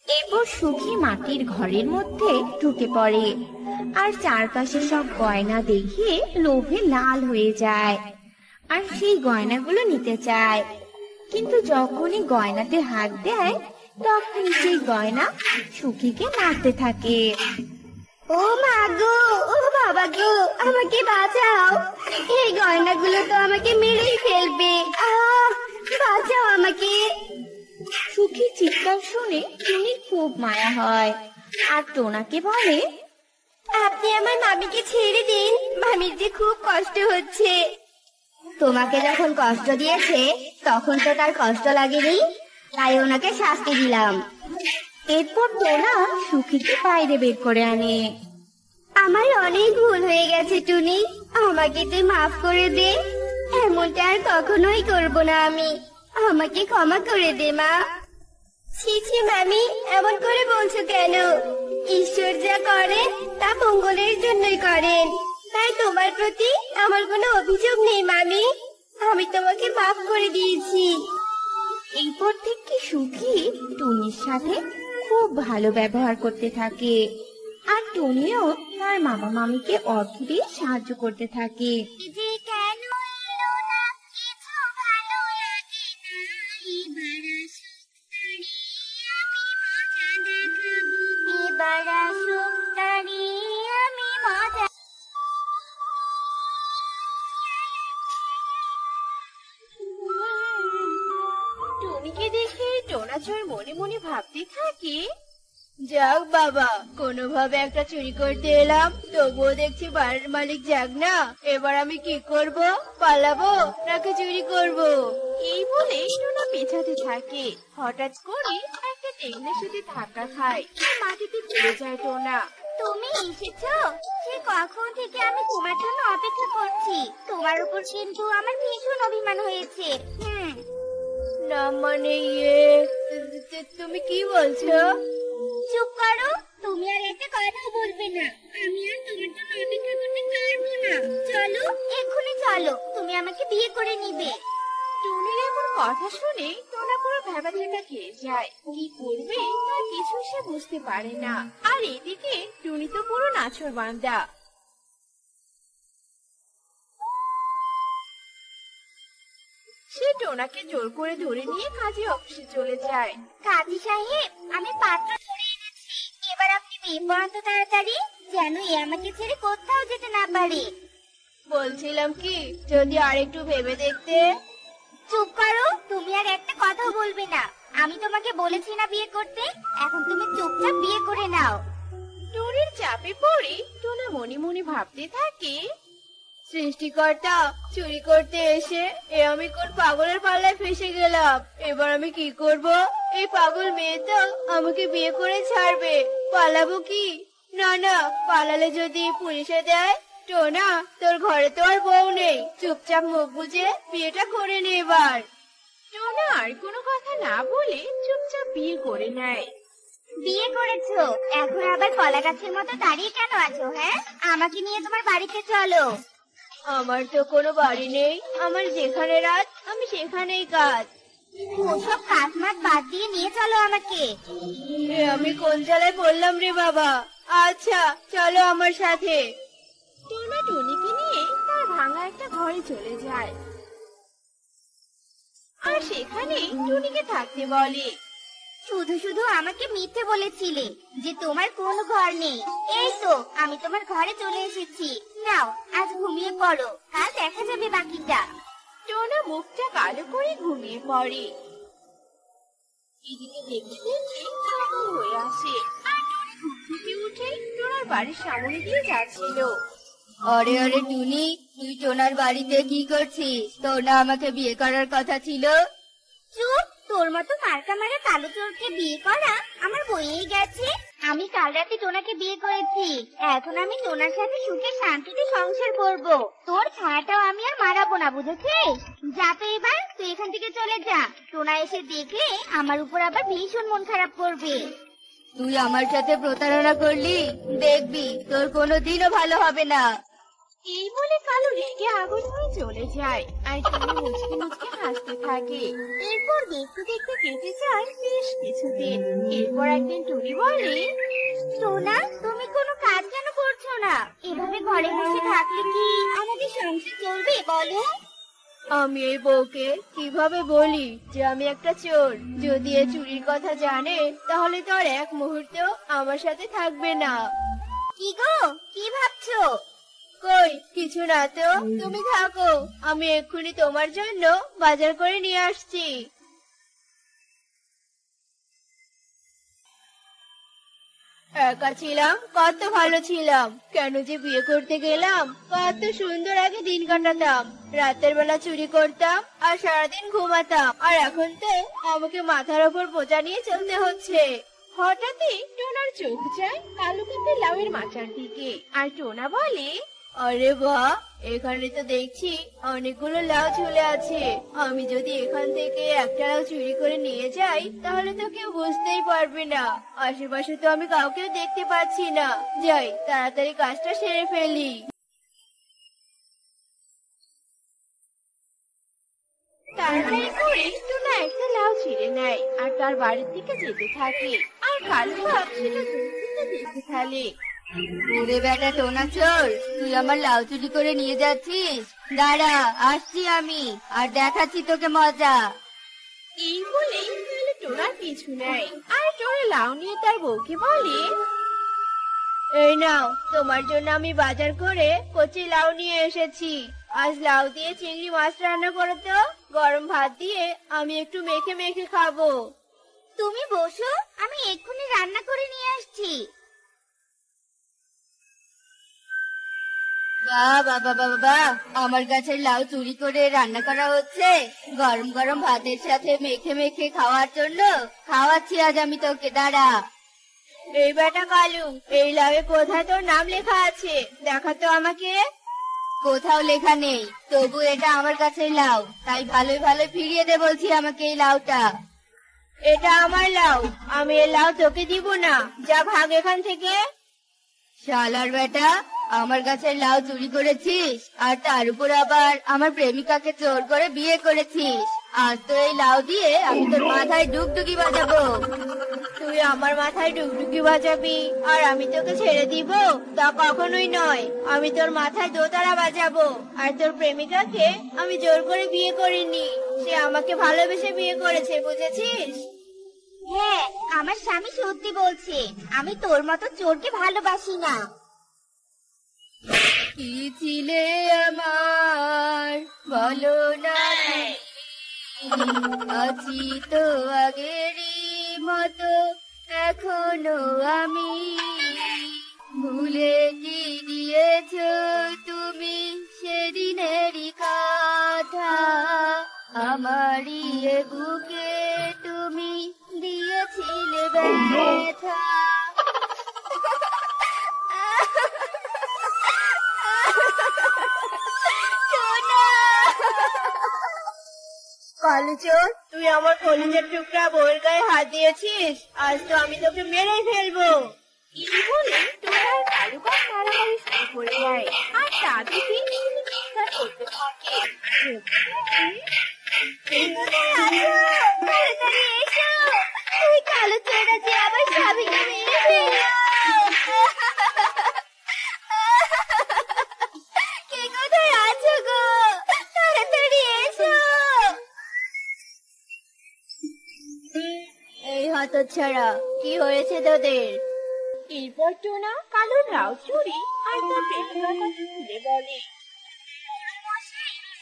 Speaker 1: এরপর সুখী মাটির ঘরের মধ্যে ঢুকে পড়ে আর চারপাশে সব গয়না দেখে লোভে লাল হয়ে যায় আর সেই গয়নাগুলো নিতে চায়। কিন্তু যখনই গয়নাতে হাত দেয় তখনই সেই গয়না সুখীকে মারতে থাকে।
Speaker 2: ও মা গো, ও বাবা গো, আমাকে বাঁচাও, এই গয়নাগুলো তো আমাকে মেরেই ফেলবে। বাঁচাও আমাকে।
Speaker 1: সুখী চিৎকার শুনে টুনির খুব মায়া হয় আর টোনাকে বলে,
Speaker 2: আপনি আমার মামিকে ছেড়ে দিন, মামির যে খুব কষ্ট হচ্ছে। তোমাকে যখন কষ্ট দিয়েছে তখন তো তার কষ্ট লাগেনি, তাই ওনাকে শাস্তি দিলাম।
Speaker 1: এরপর টোনা সুখীকে বাইরে বের করে আনে।
Speaker 2: আমার অনেক ভুল হয়ে গেছে টুনি, আমাকে তুই মাফ করে দে। এমনটা আর কখনোই করব না আমি, আমাকে ক্ষমা করে দে মা। ছি ছি মামি, এমন করে বলছো কেন? ঈশ্বর যা করেন তা মঙ্গলের জন্যই করেন, তাই তোমার প্রতি আমার কোনো অভিযোগ নেই মামি, আমি তোমাকে মাফ করে দিয়েছি।
Speaker 1: এরপর থেকে সুখী টুনির সাথে খুব ভালো ব্যবহার করতে থাকে আর টুনিও তার মামা মামিকে অর্থ দিয়ে সাহায্য করতে থাকে।
Speaker 2: যে কেন এলো না, কিছু ভালো লাগে না, এবার আসুক তাড়ি, আমি মজা দেখাবো। এবার আসুক তাড়ি, আমি মজা।
Speaker 1: টুনিকে দেখে টোনাচোর মনে মনে ভাবতে থাকে,
Speaker 4: যাক বাবা, কোনোভাবে একটা চুরি করতে এলাম, তবুও দেখছি বাড়ির মালিক যাক না। এবার আমি কি করব? পালাবো নাকি চুরি করব?
Speaker 1: এই বলে টোনা পেছাতে থাকে। হঠাৎ করে একটা টেকনার সাথে ধাক্কা খায়, মাটিতে পড়ে যায় টোনা।
Speaker 2: তুমি এসেছো? সে কখন থেকে আমি তোমার জন্য অপেক্ষা করছি। তোমার উপর কিন্তু আমার ভীষণ অভিমান হয়েছে।
Speaker 4: না মানে তুমি কি বলছো?
Speaker 2: চুপ করো, তুমি আর একটা কথা বলবে না। আমি আর তোমার জন্য অপেক্ষা করতে পারবো না। চলো, এক্ষুনি চলো, তুমি আমাকে বিয়ে করে নিবে।
Speaker 1: টুনির এমন কথা শুনে টোনা পুরো ভ্যাবাচ্যাকা খেয়ে যায়। কি করবে তার কিছু সে বুঝতে পারে না। আর এদিকে টুনি তো পুরো নাছোড় বান্দা। সে টোনাকে জোর করে ধরে নিয়ে কাজী অফিসে চলে যায়।
Speaker 2: কাজী সাহেব, আমি পাত্র ধরে এনেছি, এবার আপনি বিয়ে পড়ান তো তাড়াতাড়ি, যেন এ আমাকে ছেড়ে কোথাও যেতে না পারে।
Speaker 4: বলছিলাম কি, যদি আরেকটু ভেবে দেখতে।
Speaker 2: চুপ করো, তুমি আর একটা কথা বলবে না। আমি তোমাকে বলেছি না বিয়ে করতে, এখন তুমি চুপচাপ বিয়ে করে নাও।
Speaker 5: টুনির চাপে পড়ে টোনা মনে মনে ভাবতে থাকে,
Speaker 4: সৃষ্টিকর্তা, চুরি করতে এসে আমি কোন পাগলের পাল্লায় ফেসে গেলাম। এবার আমি কি করব? এই পাগল মেয়ে তো আমাকে বিয়ে করে ছাড়বে। পালাবো কি? না না, পালালে যদি পুলিশে দেয়। টোনা, তোর ঘরে তো আর বউ নেই, চুপচাপ মুখ বুজে বিয়েটা করে নে এবার।
Speaker 5: টোনা আর কোনো কথা না বলে চুপচাপ বিয়ে করে নেয়।
Speaker 2: বিয়ে করেছো, এখন আবার কলা গাছের মতো দাঁড়িয়ে কেন আছো? হ্যাঁ, আমাকে নিয়ে তোমার বাড়িতে চলো।
Speaker 4: আমার তো কোনো বাড়ি নেই, আমার যেখানে রাত আমি সেখানেই কাজ।
Speaker 2: ওসব কাজ মাত বাদ দিয়ে নিয়ে চলো আমাকে।
Speaker 4: আমি কোন জ্বালায় পড়লাম রে বাবা। আচ্ছা, চলো আমার সাথে।
Speaker 5: টোনা টুনিকে নিয়ে তার ভাঙা একটা ঘরে চলে যায় আর সেখানে টুনিকে থাকতে বলে।
Speaker 2: শুধু শুধু আমাকে মিথ্যে বলেছিলে যে তোমার কোনো ঘর নেই। এই তো আমি তোমার ঘরে চলে এসেছি। নাও, আজ ঘুমিয়ে পড়ো, কাল দেখা যাবে বাকিটা।
Speaker 5: টোনা মুখটা কালো করে ঘুমিয়ে পড়ে। এদিকে দেখতে দেখতে সকাল হয়ে আসে আর টুনি ঘুম থেকে উঠে টোনার বাড়ির সামনে দিয়ে যাচ্ছিল।
Speaker 4: আরে আরে টুনি, তুই টোনার বাড়িতে কি করছিস? তোর না আমাকে বিয়ে করার কথা ছিল?
Speaker 2: চুপ, তোর মতো মার্কা মারা কালো চোরকে বিয়ে করা আমার বইয়েই গেছে। আমি কাল রাতে টোনাকে বিয়ে করেছি, এখন আমি টোনার সাথে সুখে শান্তিতে সংসার করব। তোর ছায়াটাও আমি আর মারাবো না, বুঝেছিস? যা তো এবার, তুই এখান থেকে চলে যা। টোনা এসে দেখলে আমার উপর আবার ভীষণ মন খারাপ করবে।
Speaker 4: তুই আমার সাথে প্রতারণা করলি, দেখবি তোর কোনোদিনও ভালো হবে না।
Speaker 5: এই বলে কালো রেগে আগুন হয়ে চলে যায় আর টুনি মুচকি মুচকি হাসতে থাকে। এরপর দেখতে দেখতে কেটে যায় বেশ কিছুদিন। এরপর একদিন টুনি বলে,
Speaker 2: টোনা, তুমি কোনো কাজ কেন করছো না? এভাবে ঘরে বসে থাকলে কি আমাদের সংসার চলবে বলো?
Speaker 4: আমি এই বউকে কিভাবে বলি যে আমি একটা চোর? যদি এ চুরির কথা জানে তাহলে তো আর এক মুহূর্ত আমার সাথে থাকবে না।
Speaker 2: কি গো, কি ভাবছো?
Speaker 4: কই কিছু না তো, তুমি থাকো, আমি এক্ষুনি তোমার জন্য বাজার করে নিয়ে আসছি। একা ছিলাম, কত ভালো ছিলাম। কেন যে বিয়ে করতে গেলাম? কত সুন্দর আগে দিন কাটাতাম। রাতের বেলা চুরি করতাম আর সারাদিন ঘুমাতাম, আর এখন তো আমাকে মাথার ওপর বোঝা নিয়ে চলতে হচ্ছে।
Speaker 5: হঠাৎই টোনার চোখ যায় কালো কাপের লাউয়ের মাচার দিকে আর টোনা বলে,
Speaker 4: আরে বাহ, এখানে তো দেখছি অনেকগুলো লাউ ঝুলে আছে। আমি যদি এখান থেকে একটা লাউ চুরি করে নিয়ে যাই তাহলে তো কেউ বুঝতেই পারবে না। আশেপাশে তো আমি কাউকেও দেখতে পাচ্ছি না। যাই, তাড়াতাড়ি কাজটা সেরে ফেলি।
Speaker 5: তাড়াতাড়ি করে টোনা একটা লাউ ছিঁড়ে নেয় আর তার বাড়ির দিকে যেতে থাকে আর কালো কাক সেটা দূর থেকে দেখতে ফেলে।
Speaker 4: ওরে বেটা টোনা চোর, তুই আমার লাউ চুরি করে নিয়ে যাচ্ছিস? দাঁড়া, আসছি আমি, আর দেখাচ্ছি তোকে মজা।
Speaker 5: এই বলেই কালো টোনার পিছু নেয় আর টোনা লাউ নিয়ে তার বউকে বলে,
Speaker 4: এই নাও, তোমার জন্য আমি বাজার করে কচি লাউ নিয়ে এসেছি। আজ লাউ দিয়ে চিংড়ি মাছ রান্না করে তো, গরম ভাত দিয়ে আমি একটু মেখে মেখে খাবো।
Speaker 2: তুমি বসো, আমি এক্ষুনি রান্না করে নিয়ে আসছি।
Speaker 4: বাহ বাবা বাবা বাহ, আমার গাছের লাউ চুরি করে রান্না করা হচ্ছে গরম গরম ভাতের সাথে মেখে মেখে খাওয়ার জন্য। খাওয়াচ্ছি আজ আমি তোকে, দাঁড়া। এই বেটা কালু, এই লাউয়ে কোথায় তোর নাম লেখা আছে? দেখা তো আমাকে। কোথাও লেখা নেই, তবু এটা আমার কাছের লাউ, তাই ভালোই ভালোই ফিরিয়ে দে বলছি আমাকে এই লাউটা। এটা আমার লাউ, আমি এই লাউ তোকে দিব না। যা, ভাগ এখান থেকে। শালার বেটা, আমার গাছের লাউ চুরি করেছিস আর তার উপর আবার আমার প্রেমিকাকে জোর করে বিয়ে করেছিস। আজ তো এই লাউ দিয়ে আমি তোর মাথায় ডুগডুগি বাজাবো। তুই আমার মাথায় ডুগডুগি বাজাবি আর আমি তোকে ছেড়ে দিব? তা কখনোই নয়। আমি তোর মাথায় দোতারা বাজাবো। আর তোর প্রেমিকাকে আমি জোর করে বিয়ে করিনি, সে আমাকে ভালোবেসে বিয়ে করেছে, বুঝেছিস?
Speaker 2: হ্যাঁ, আমার স্বামী সত্যি বলছে, আমি তোর মতো চোরকে ভালোবাসি না।
Speaker 4: কি ছিলে আমার, বলো না।
Speaker 1: আছি তো আগেরই মতো এখনো আমি, ভুলে কি দিয়েছ তুমি সেদিনেরই কথা, আমারই এ বুকে তুমি দিয়েছিলে ব্যথা।
Speaker 5: কালু চোর, তুই আমার কলিজার টুকরা বউয়ের গায়ে হাত দিয়েছিস, আজ তো আমি তোকে মেরেই ফেলবো। এই বলে টোনা আর কালু কাক মারামারি শুরু করে দেয়, আর দাদুকে চিৎকার করতে থাকে।
Speaker 2: তাড়াতাড়ি এসো, ওই কালো চোরা যে আমার স্বামীকে মেরে ফেললো। কে কোথায় আছো গো? তাড়াতাড়ি এসো।
Speaker 1: এই হতচ্ছাড়া, কি হয়েছে তোদের?
Speaker 5: এরপর টোনা কালুর রাও চুরি আর তার প্রেমিকার কথা খুলে বলে।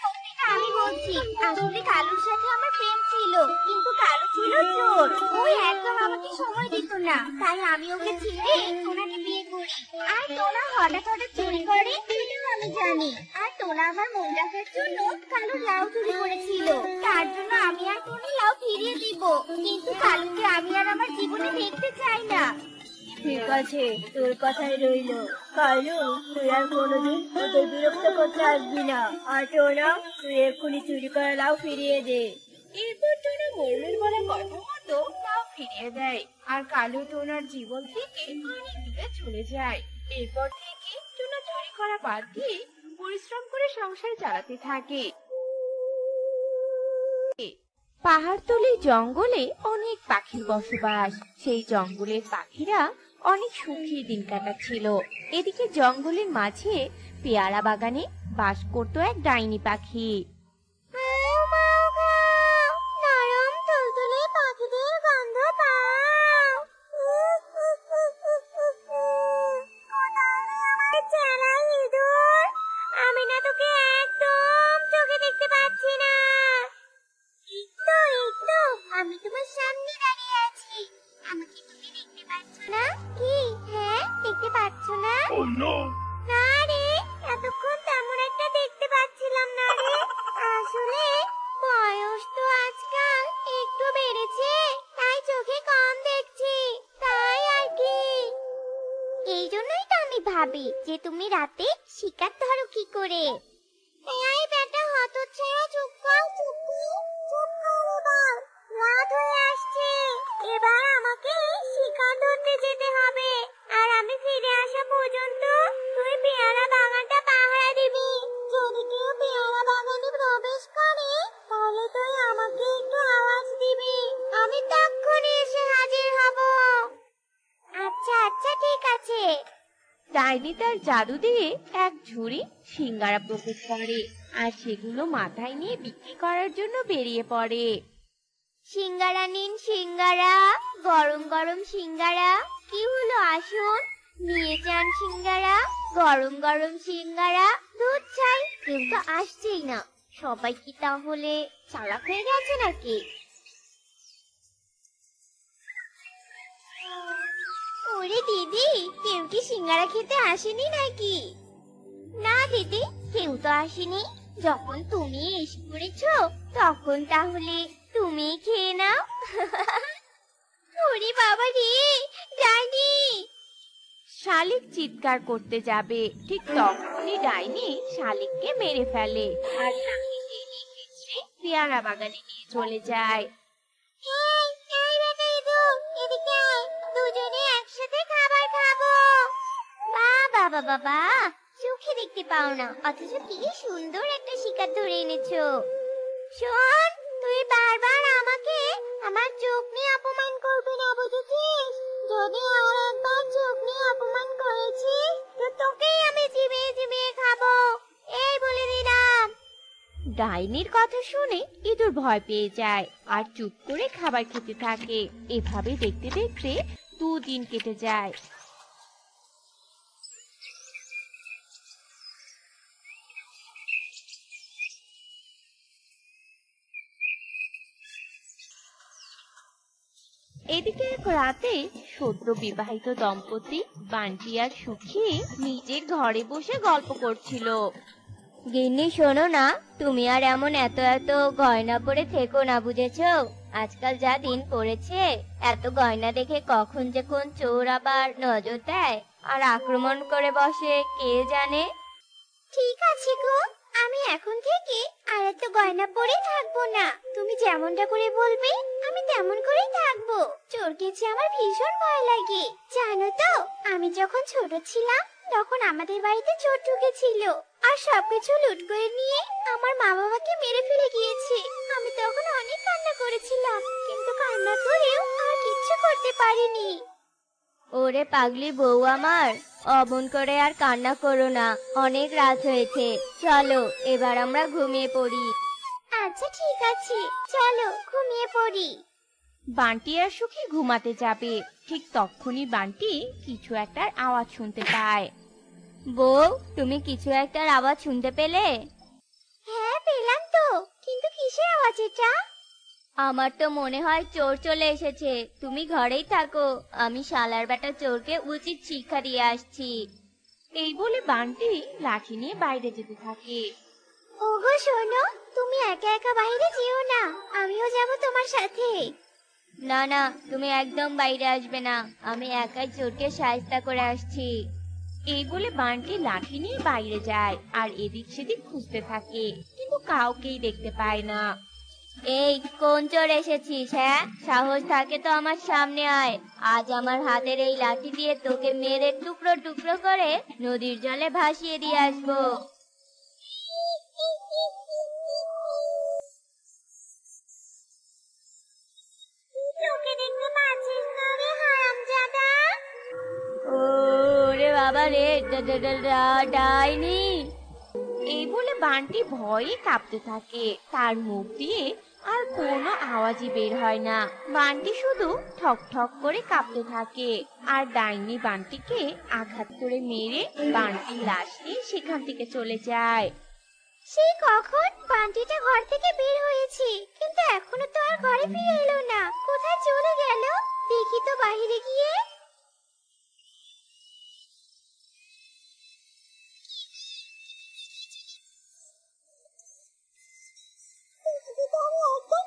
Speaker 2: সত্যিটা আমি বলছি, আসলে কালুর সাথে আমার প্রেম ছিল, কিন্তু কালু ছিল চোর। ওই একদম আমাকে সময় দিত না, তাই আমি ওকে ছেড়ে টোনাকে বিয়ে করি। আর টোনা হঠাৎ হঠাৎ চুরি করে সেটাও আমি জানি। আর টোনা আমার মন রাখার জন্য কালুর লাউ চুরি করেছিল, তার জন্য আমি আর টোনা লাউ ফিরিয়ে দিব। কিন্তু কালুকে আমি আর আমার জীবনে দেখতে চাই না।
Speaker 1: ঠিক আছে, তোর কথাই রইলো। কালু, তুই আর কোনোদিন ওদের বিরক্ত করতে আসবি না। আর টোনা, তুই এক্ষুনি চুরি করা লাউ ফিরিয়ে দে।
Speaker 5: এরপর টোনা মোরলের বলা কথা মতো লাউ ফিরিয়ে দেয়, আর কালু টোনার জীবন থেকে অনেক দূরে চলে যায়। এরপর থেকে টোনা চুরি করা বাদ দিয়ে পরিশ্রম করে সংসার চালাতে থাকে। পাহাড়তলি জঙ্গলে অনেক পাখির বসবাস। সেই জঙ্গলের পাখিরা অনেক সুখী দিন কাটাচ্ছিল। এদিকে জঙ্গলের মাঝে পেয়ারা বাগানে বাস করত এক ডাইনি পাখি।
Speaker 2: নরম তুলতুলে পাখিদের গন্ধ পাও। আমার চেলা ইঁদুর, আমি না তোকে একদম চোখে দেখতে পাচ্ছি না। এই তো আমি তোমার সামনে দাঁড়িয়ে আছি, আমাকে তুমি দেখতে পাচ্ছ না কি? হ্যাঁ, দেখতে পাচ্ছ না? না রে, এতক্ষণ তেমন একটা দেখতে পাচ্ছিলাম না রে। আসলে বয়স তো আজকাল একটু বেড়েছে, তাই চোখে কম দেখছি, তাই আর কি। এই জন্যই তো আমি ভাবি যে তুমি রাতে শিকার ধরো কি করে। এই বেটা হতচ্ছাড়া, চুপ কর, চুপ কর, চুপ কর এবার। রাত হয়ে আসছে, এবার আমাকে শিকার ধরতে যেতে হবে। আর আমি ফিরে আসা পর্যন্ত তুই পেয়ারা বাগানটা পাহারা দিবি। যদি কেউ পেয়ারা বাগানে প্রবেশ করে তাহলে তুই আমাকে একটু আওয়াজ দিবি, আমি তক্ষুনি এসে হাজির হব। আচ্ছা আচ্ছা, ঠিক আছে।
Speaker 5: ডাইনি তার জাদু দিয়ে এক ঝুড়ি সিঙ্গারা প্রস্তুত করে, আর সেগুলো মাথায় নিয়ে বিক্রি করার জন্য বেরিয়ে পড়ে।
Speaker 2: সিঙ্গারা নিন সিঙ্গারা, গরম গরম সিঙ্গারা। কি হলো, আসুন, নিয়ে যান সিঙ্গারা, গরম গরম সিঙ্গারা। দুধ চাই, কেউ তো আসছেই না। সবাই কি তাহলে চালাক হয়ে গেছে নাকি? ওরে দিদি, কেউ কি সিঙ্গারা খেতে আসেনি নাকি? না দিদি, কেউ তো আসেনি। যখন তুমি এসে পড়েছো তখন তাহলে তুমি খেয়ে নাও। ওরে বাবা রে, ডাইনি!
Speaker 5: শালিক চিৎকার করতে যাবে, ঠিক তখনই ডাইনি শালিককে মেরে ফেলে, আর তাকে টেনে হিঁচড়ে পেয়ারা বাগানে নিয়ে চলে যায়।
Speaker 2: এই, এই বেটা ইঁদুর, এদিকে আয়, দুজনে একসাথে খাবার খাবো। বাবা বাবা বা, চোখে দেখতে পাও না, অথচ কি সুন্দর একটা শিকার ধরে এনেছো। শোন, তুই বারবার আমাকে আমার চোখ নিয়ে অপমান করবি না, বুঝেছিস? যদি আর একবার চোখ নিয়ে অপমান করেছিস তো তোকেই আমি চিবিয়ে চিবিয়ে খাবো, এই বলে দিলাম।
Speaker 5: ডাইনির কথা শুনে ইঁদুর ভয় পেয়ে যায় আর চুপ করে খাবার খেতে থাকে। এভাবে দেখতে দেখতে 2 দিন কেটে যায়। এদিকে এক রাতে সদ্য বিবাহিত দম্পতি বান্টি আর সুখী নিজের ঘরে বসে গল্প করছিল।
Speaker 1: গিন্নি শোনো না, তুমি আর এমন এত এত গয়না পরে থেকো না, বুঝেছো? আজকাল যা দিন পড়েছে, এত গয়না দেখে কখন যে কোন চোর আবার নজর দেয় আর আক্রমণ করে বসে কে জানে।
Speaker 2: ঠিক আছে গো, আমি এখন থেকে আর এত গয়না পরে থাকবো না। তুমি যেমনটা করে বলবে আমি তেমন করেই থাকবো। চোরকে যে আমার ভীষণ ভয় লাগে, জানো তো? আমি যখন ছোট ছিলাম তখন আমাদের বাড়িতে চোর ঢুকেছিল আর সবকিছু লুট করে নিয়ে আমার মা বাবাকে মেরে ফেলে গিয়েছে। আমি তখন অনেক কান্না করেছিলাম, কিন্তু কান্না করেও আর কিচ্ছু করতে পারিনি।
Speaker 1: ওরে পাগলি বউ আমার, অমন করে আর কান্না করো না, অনেক রাত হয়েছে। চলো এবার আমরা ঘুমিয়ে পড়ি।
Speaker 2: আচ্ছা ঠিক আছে, চলো ঘুমিয়ে পড়ি।
Speaker 5: বান্টি আর সুখী ঘুমাতে যাবে, ঠিক তখনই বান্টি কিছু একটার আওয়াজ শুনতে পায়।
Speaker 1: বউ, তুমি কিছু একটার আওয়াজ শুনতে পেলে?
Speaker 2: হ্যাঁ পেলাম তো, কিন্তু কিসের আওয়াজ এটা?
Speaker 1: আমার তো মনে হয় চোর চলে এসেছে। তুমি ঘরেই থাকো, আমি শালার বেটা চোরকে উচিত শিক্ষা দিয়ে আসছি।
Speaker 5: এই বলে বান্টি লাঠি নিয়ে বাইরে যেতে থাকে।
Speaker 2: ওগো শোনো, তুমি একা একা বাইরে যেও না, আমিও যাব তোমার সাথে।
Speaker 1: না না, তুমি একদম বাইরে আসবে না, আমি একাই চোরকে সাহায্য করে আসছি।
Speaker 5: এই বলে বান্টি লাঠি নিয়ে বাইরে যায় আর এদিক সেদিক খুঁজতে থাকে, কিন্তু কাউকেই দেখতে পায় না।
Speaker 1: এই কোন চোর এসেছিস? হ্যাঁ, সাহস থাকে তো আমার সামনে আয়। আজ আমার হাতের এই লাঠি দিয়ে তোকে মেরে টুকরো টুকরো করে নদীর জলে ভাসিয়ে দিয়ে আসবো।
Speaker 2: তোকে দেখতে পাচ্ছিস না রে হারামজাদা?
Speaker 1: ওরে বাবা রে, ডাইনি!
Speaker 5: এই বলে বান্টি ভয়ে কাঁপতে থাকে, তার মুখ দিয়ে আর কোনো আওয়াজই বের হয় না। বান্টি শুধু ঠক ঠক করে কাঁপতে থাকে, আর ডাইনি বান্টিকে আঘাত করে মেরে বান্টির লাশ নিয়ে সেখান থেকে চলে যায়।
Speaker 2: সেই কখন বান্টিটা ঘর থেকে বের হয়েছে, কিন্তু এখনো তো আর ঘরে ফিরে এলো না। কোথায় চলে গেল? দেখি তো বাইরে গিয়ে।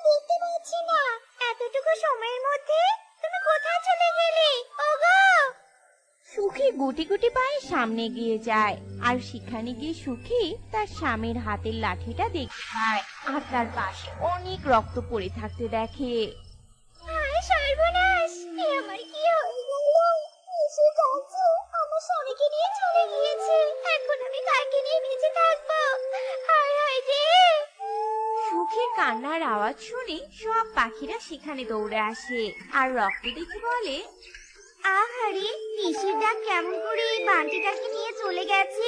Speaker 2: দেখতে পাচ্ছি না, এতটুকু সময়ের মধ্যে তুমি কোথায় চলে গেলে? ওগো!
Speaker 5: সুখী গুটি গুটি পায়ে সামনে গিয়ে যায়, আর সেখানে গিয়ে সুখী তার স্বামীর হাতের লাঠিটা দেখতে পায়, আর তার পাশে অনেক রক্ত পড়ে থাকতে দেখে।
Speaker 2: হায় সর্বনাশ! এ আমার কি হয়ে গেল? এসে কাছে আমার স্বামীকে নিয়ে চলে গিয়েছে। এখন আমি কাকে নিয়ে বেঁচে থাকবো? হায় হায় রে!
Speaker 5: সুখীর কান্নার আওয়াজ শুনে সব পাখিরা সেখানে দৌড়ে আসে, আর রক্ত দেখে বলে,
Speaker 2: আহারে, নিশির ডাক কেমন করে এই বান্টিটাকে নিয়ে চলে গেছে।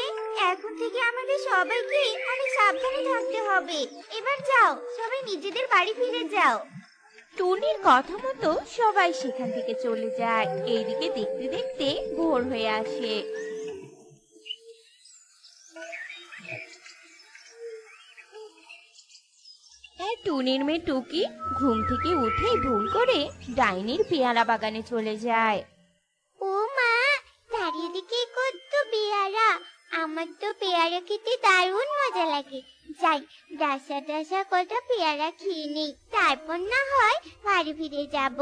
Speaker 2: এখন থেকে আমাদের সবাইকে অনেক সাবধানে থাকতে হবে। এবার যাও, সবাই নিজেদের বাড়ি ফিরে যাও।
Speaker 5: টুনির কথা মতো সবাই সেখান থেকে চলে যায়। এইদিকে দেখতে দেখতে ভোর হয়ে আসে। টুনির মেয়ে টুকি ঘুম থেকে উঠে ভুল করে ডাইনির পেয়ারা বাগানে চলে যায়।
Speaker 2: ও মা, চারিদিকে কত পেয়ারা! আমার তো পেয়ারা খেতে দারুণ মজা লাগে। যাই, ডাসা ডাসা কটা পেয়ারা খেয়ে নেই, তারপর না হয় বাড়ি ফিরে যাব।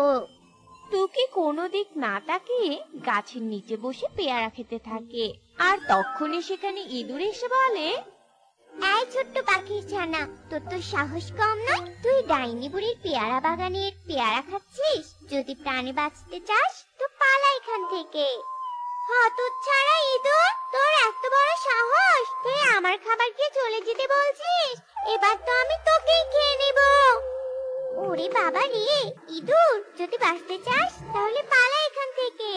Speaker 5: টুকি কোনো দিক না তাকিয়ে গাছের নিচে বসে পেয়ারা খেতে থাকে, আর তখনই সেখানে ইঁদুর এসে বলে,
Speaker 2: এই ছোট্ট পাখির ছানা, তোর তো সাহস কম নয়, তুই ডাইনি বুড়ির পেয়ারা বাগানের পেয়ারা খাচ্ছিস? যদি প্রাণে বাঁচতে চাস তো পালা এখান থেকে। হতচ্ছাড়া ইঁদুর, তোর এত বড় সাহস! তুই আমার খাবার খেয়ে চলে যেতে বলছিস? এবার তো আমি তোকেই খেয়ে নেব। ওরে বাবা রে, ইঁদুর, যদি বাঁচতে চাস তাহলে পালা এখান থেকে।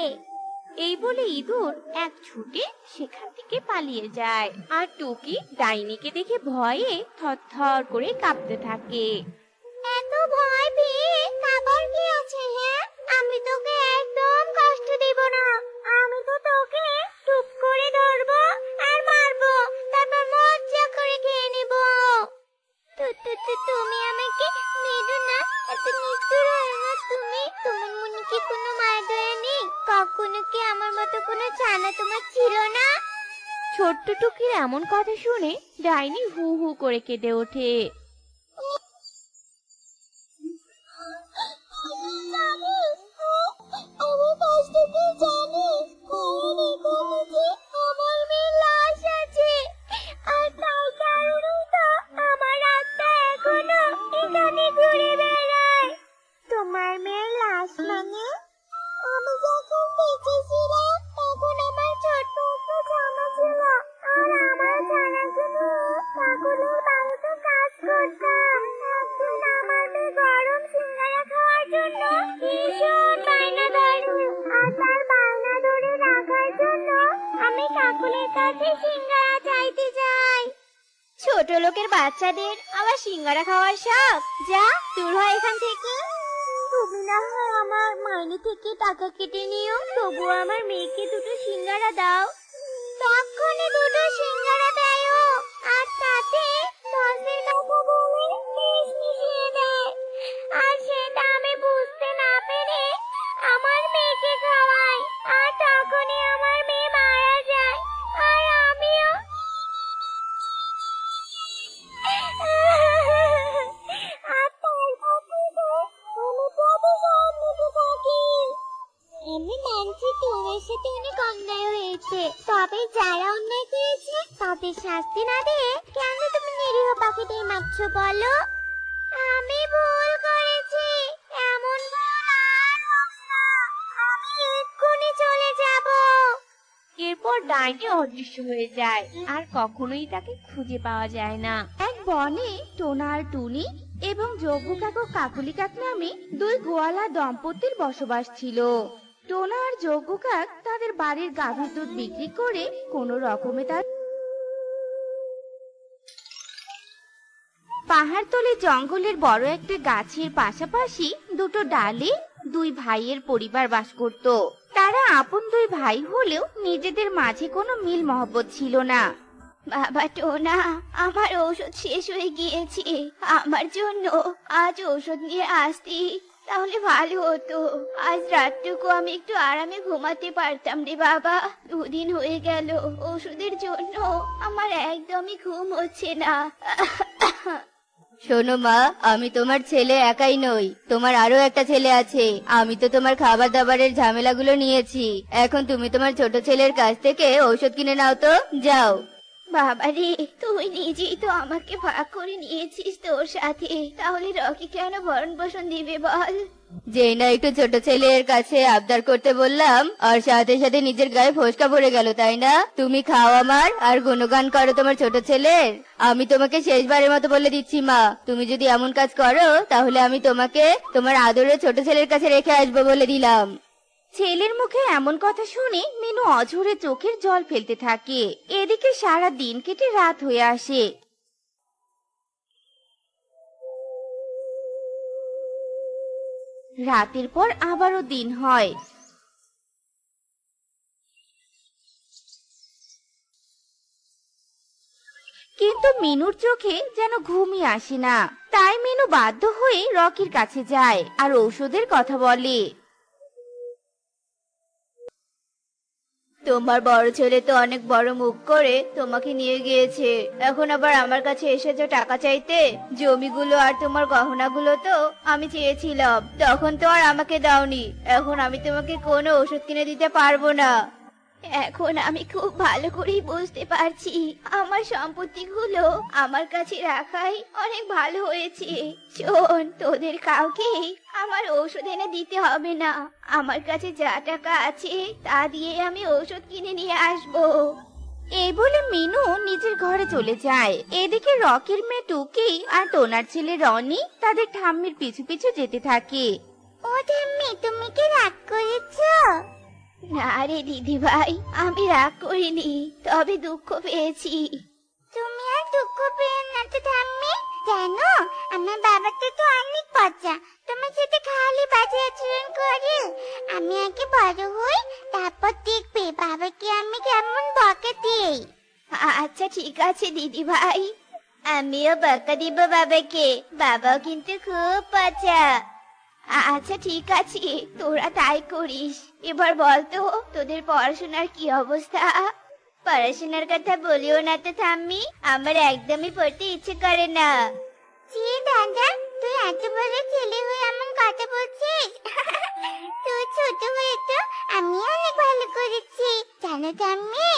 Speaker 5: এই বলে ইঁদুর এক ছুটে সেখান থেকে পালিয়ে যায়, আর টুকি ডাইনিকে দেখে ভয়ে থরথর করে কাঁপতে থাকে।
Speaker 2: এত ভয় পেয়ে কাবার কি আছে? হ্যাঁ, আমি তোকে একদম কষ্ট দেব না। আমি তো তোকে টুপ করে ধরবো আর মারবো, তারপর মজা করে খেয়ে নেব। তুমি আমাকে মেরো না, এত নিষ্ঠুর হয়ে না তুমি। তোমার মনে কি কোনো মায়া দয়া নেই? কখনো কি আমার মতো কোনো ছানা তোমার ছিল না?
Speaker 5: ছোট্ট টুকির এমন কথা শুনে ডাইনি হু হু করে কেঁদে ওঠে।
Speaker 2: আমার কষ্ট কি জানিস? কারণ এখানে যে আমার মেয়ের লাশ আছে, আর তার কারণেই তো আমার আত্মা এখনো এখানে ঘুরে বেড়ায়। তোমার মেয়ের লাশ মানে? আমি যখন বেঁচে ছিলাম তখন আমার ছোট্ট একটা জামা ছিল, আর আমার জানাকে নিয়ে পাগলের বাড়িতে কাজ করতাম। একদিন আমার মেয়ে গরম সিঙ্গারা খাওয়ার জন্য ভীষণ বায়না ধরে, আর তার বায়না ধরে রাখার জন্য আমি কাকুলের কাছে সিঙ্গারা চাইতে যাই। ছোট লোকের বাচ্চাদের আবার সিঙ্গারা খাওয়ার শখ? যা দূর হয় এখান থেকে। তুমি না হয় আমার মাইনে থেকে টাকা কেটে নিও, তবু আমার মেয়েকে দুটো সিঙ্গারা দাও। তখনই দুটো সিঙ্গারা দেয়, আর তাতে লসের কথা বলে বিষ মিশিয়ে দেয়, আর সেটা আমি বুঝতে না পেরে আমার মেয়েকে খাওয়াই, আর তখনই আমার মেয়ে মারা যায়, আর আমিও। আমি মানছি তোমার সাথে অনেক অন্যায় হয়েছে, তবে যারা অন্যায় করেছে তাদের শাস্তি না দিয়ে কেন তুমি নিরীহ পাখিদের মারছো বলো? আমি ভুল করেছি, এমন ভুল আর হবে না। আমি এক্ষুনি চলে যাব।
Speaker 5: এরপর ডাইনি অদৃশ্য হয়ে যায়, আর কখনোই তাকে খুঁজে পাওয়া যায় না। এক বনে টোনা আর টুনি এবং যজ্ঞ কাকু কাকুলি কাক নামে দুই গোয়ালা দম্পতির বসবাস ছিল। টোনা আর যজ্ঞ কাক তাদের বাড়ির গাভীর দুধ বিক্রি করে কোনো রকমে তার পাহাড়তলে জঙ্গলের বড় একটা গাছের পাশাপাশি দুটো ডালে দুই ভাইয়ের পরিবার বাস করত। তারা আপন দুই ভাই হলেও নিজেদের মাঝে কোনো মিল মহব্বত ছিল না।
Speaker 2: বাবা টোনা, আমার ঔষধ শেষ হয়ে গিয়েছে, আমার জন্য আজ ঔষধ নিয়ে আসতি তাহলে ভালো হতো। আজ রাতটুকু আমি একটু আরামে ঘুমাতে পারতাম রে বাবা। 2 দিন হয়ে গেল ওষুধের জন্য আমার একদমই ঘুম হচ্ছে না।
Speaker 6: শোনো মা, আমি তোমার ছেলে একাই নই, তোমার আরো একটা ছেলে আছে। আমি তো তোমার খাবার দাবারের ঝামেলাগুলো নিয়েছি, এখন তুমি তোমার ছোট ছেলের কাছ থেকে ঔষধ কিনে নাও তো, যাও।
Speaker 2: বাবারে, তুই নিজেই তো আমাকে ভাগ করে নিয়েছিস তোর সাথে, তাহলে রকি কেন ভরণ পোষণ দিবে বল?
Speaker 6: যেই না একটু ছোট ছেলের কাছে আবদার করতে বললাম, আর সাথে সাথে নিজের গায়ে ফোসকা পড়ে গেল, তাই না? তুমি খাও আমার আর গুণগান করো তোমার ছোট ছেলের। আমি তোমাকে শেষবারের মতো বলে দিচ্ছি মা, তুমি যদি এমন কাজ করো তাহলে আমি তোমাকে তোমার আদরের ছোট ছেলের কাছে রেখে আসবো বলে দিলাম।
Speaker 5: ছেলের মুখে এমন কথা শুনে মিনু অঝরে চোখের জল ফেলতে থাকে। এদিকে সারা দিন কেটে রাত হয়ে আসে। রাতের পর আবারও দিন হয়। কিন্তু মিনুর চোখে যেন ঘুমই আসে না। তাই মিনু বাধ্য হয়ে রকির কাছে যায় আর ঔষধের কথা বলে।
Speaker 6: তোমার বড় ছেলে তো অনেক বড় মুখ করে তোমাকে নিয়ে গিয়েছে, এখন আবার আমার কাছে এসেছো টাকা চাইতে? জমিগুলো আর তোমার গহনাগুলো তো আমি চেয়েছিলাম, তখন তো আর আমাকে দাওনি। এখন আমি তোমাকে কোনো ওষুধ কিনে দিতে পারবো না।
Speaker 2: এখন আমি খুব ভালো করেই বুঝতে পারছি আমার সম্পত্তিগুলো আমার কাছে রাখাই অনেক ভালো হয়েছে। শোন, তোদের কাউকে আমার ঔষধ এনে দিতে হবে না। আমার কাছে যা টাকা আছে তা দিয়ে আমি ঔষধ কিনে নিয়ে আসবো।
Speaker 5: এই বলে মিনু নিজের ঘরে চলে যায়। এদিকে রকির মেয়ে টুকি আর টোনার ছেলে রনি তাদের ঠাম্মির পিছু পিছু যেতে থাকে।
Speaker 2: ও ঠাম্মি, তুমি কি রাগ করেছো? না রে দিদি ভাই, আমি রাগ করিনি, তবে দুঃখ পেয়েছি। তুমি আর দুঃখ পেয়ে না তো ঠাম্মি। জানো, আমার বাবাটা তো অনেক পচা, তোমার সাথে খালি বাজে আচরণ করে। আমি আগে বড় হই, তারপর দেখবে বাবাকে আমি কেমন বকা দিই। আচ্ছা ঠিক আছে দিদি ভাই, আমিও বকা দিব বাবাকে। বাবাও কিন্তু খুব পচা। আচ্ছা ঠিক আছে, তোরা তাই করিস। এবার বল তো তোদের পড়াশোনার কি অবস্থা? পড়াশোনার কথা বলিও না তো ঠাম্মি, আমার একদমই পড়তে ইচ্ছে করে না। জি দাদা, তুই এত বড় ছেলে হয়ে এমন কথা বলছিস? তুই ছোট হয়ে তো আমি অনেক ভালো করেছি জানো ঠাম্মি।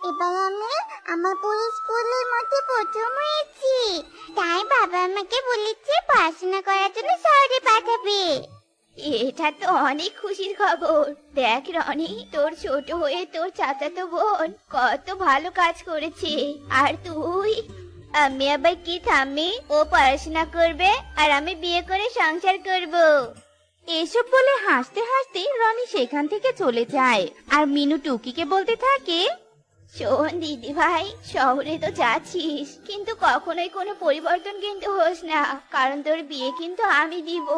Speaker 2: এবার আমি আমার পুরো স্কুলের মধ্যে প্রথম হয়েছি, তাই বাবা আমাকে বলেছে পড়াশোনা করার জন্য শহরে পাঠাবে। এটা তো অনেক খুশির খবর। দেখ রনি, তোর ছোট হয়ে তোর চাচাতো বোন কত ভালো কাজ করেছে, আর তুই? আমি আবার কি ঠাম্মি, ও পড়াশোনা করবে আর আমি বিয়ে করে সংসার করব।
Speaker 5: এসব বলে হাসতে হাসতে রনি সেখান থেকে চলে যায়। আর মিনু টুকিকে বলতে থাকে,
Speaker 2: শোন দিদি ভাই, শহরে তো যাচ্ছিস কিন্তু কখনোই কোনো পরিবর্তন কিন্তু হোস না, কারণ তোর বিয়ে কিন্তু আমি দিব।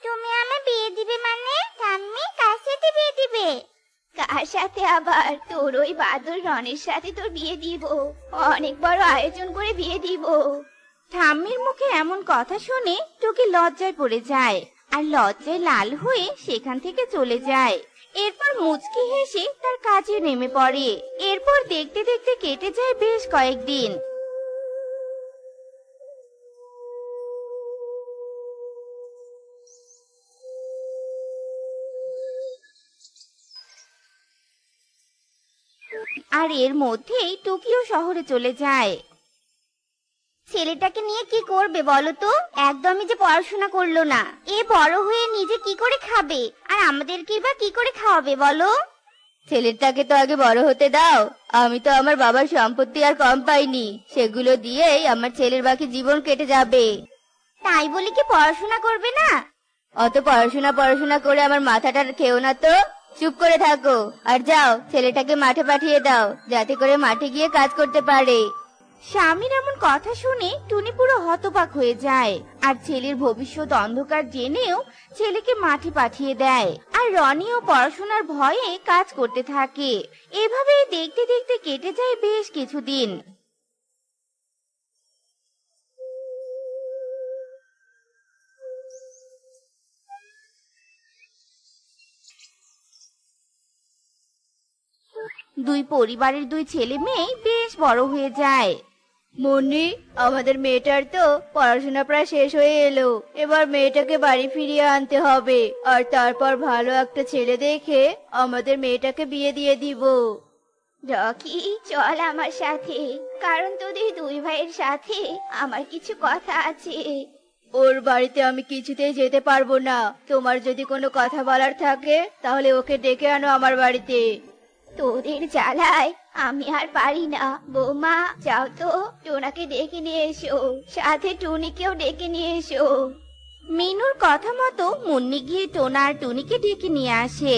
Speaker 2: তুমি আমার বিয়ে দিবে মানে? ঠাম্মি কার সাথে বিয়ে দিবে? কার সাথে আবার? তোর ওই বাদর রনের সাথে তোর বিয়ে দিব। অনেক বড় আয়োজন করে বিয়ে দিব।
Speaker 5: ঠাম্মির মুখে এমন কথা শুনে টুকি লজ্জায় পড়ে যায় আর লজ্জায় লাল হয়ে সেখান থেকে চলে যায়। এরপর মুচকি হেসে তার কাজে নেমে পড়ে। এরপর দেখতে দেখতে কেটে যায় বেশ কয়েকদিন। আর এর মধ্যেই টুকিও শহরে চলে যায়।
Speaker 2: ছেলেটাকে নিয়ে কি করবে বলো তো? একদমই যে পড়াশোনা করলো না। এ বড় হয়ে নিজে কি করে খাবে, আর আমাদেরকে বা কি করে খাওয়াবে বলো?
Speaker 6: ছেলেটাকে তো আগে বড় হতে দাও। আমি তো আমার বাবার সম্পত্তি আর কম পাইনি, সেগুলো দিয়েই আমার ছেলের বাকি জীবন কেটে যাবে।
Speaker 2: তাই বলে কি পড়াশোনা করবে না?
Speaker 6: অত পড়াশোনা করে আমার মাথাটা খেও না তো। চুপ করে থাকো আর যাও, ছেলেটাকে মাঠে পাঠিয়ে দাও, যাতে করে মাঠে গিয়ে কাজ করতে পারে।
Speaker 5: স্বামীর এমন কথা শুনে টুনি পুরো হতবাক হয়ে যায় আর ছেলের ভবিষ্যৎ অন্ধকার জেনেও ছেলেকে মাঠে পাঠিয়ে দেয়। আর রনিও পড়াশোনার ভয়ে কাজ করতে থাকে। এভাবেই দেখতে দেখতে কেটে যায় বেশ কিছুদিন। দুই পরিবারের দুই ছেলে মেয়ে বেশ বড় হয়ে যায়।
Speaker 6: মুন্নি, আমাদের মেয়েটার তো পড়াশোনা প্রায় শেষ হয়ে এলো। এবার মেয়েটাকে বাড়ি ফিরিয়ে আনতে হবে, আর তারপর ভালো একটা ছেলে দেখে আমাদের মেয়েটাকে বিয়ে দিয়ে দিব।
Speaker 2: রকি, চল আমার সাথে, কারণ তোদের দুই ভাইয়ের সাথে আমার কিছু কথা আছে।
Speaker 6: ওর বাড়িতে আমি কিছুতেই যেতে পারবো না। তোমার যদি কোনো কথা বলার থাকে তাহলে ওকে ডেকে আনো আমার বাড়িতে।
Speaker 2: তোদের জ্বালায় আমি আর পারি না। বৌমা, যাও তো টোনাকে ডেকে নিয়ে এসো, সাথে টুনিকেও ডেকে নিয়ে এসো।
Speaker 5: মিনুর কথা মতো মুন্নি গিয়ে টোনা আর টুনিকে ডেকে নিয়ে আসে।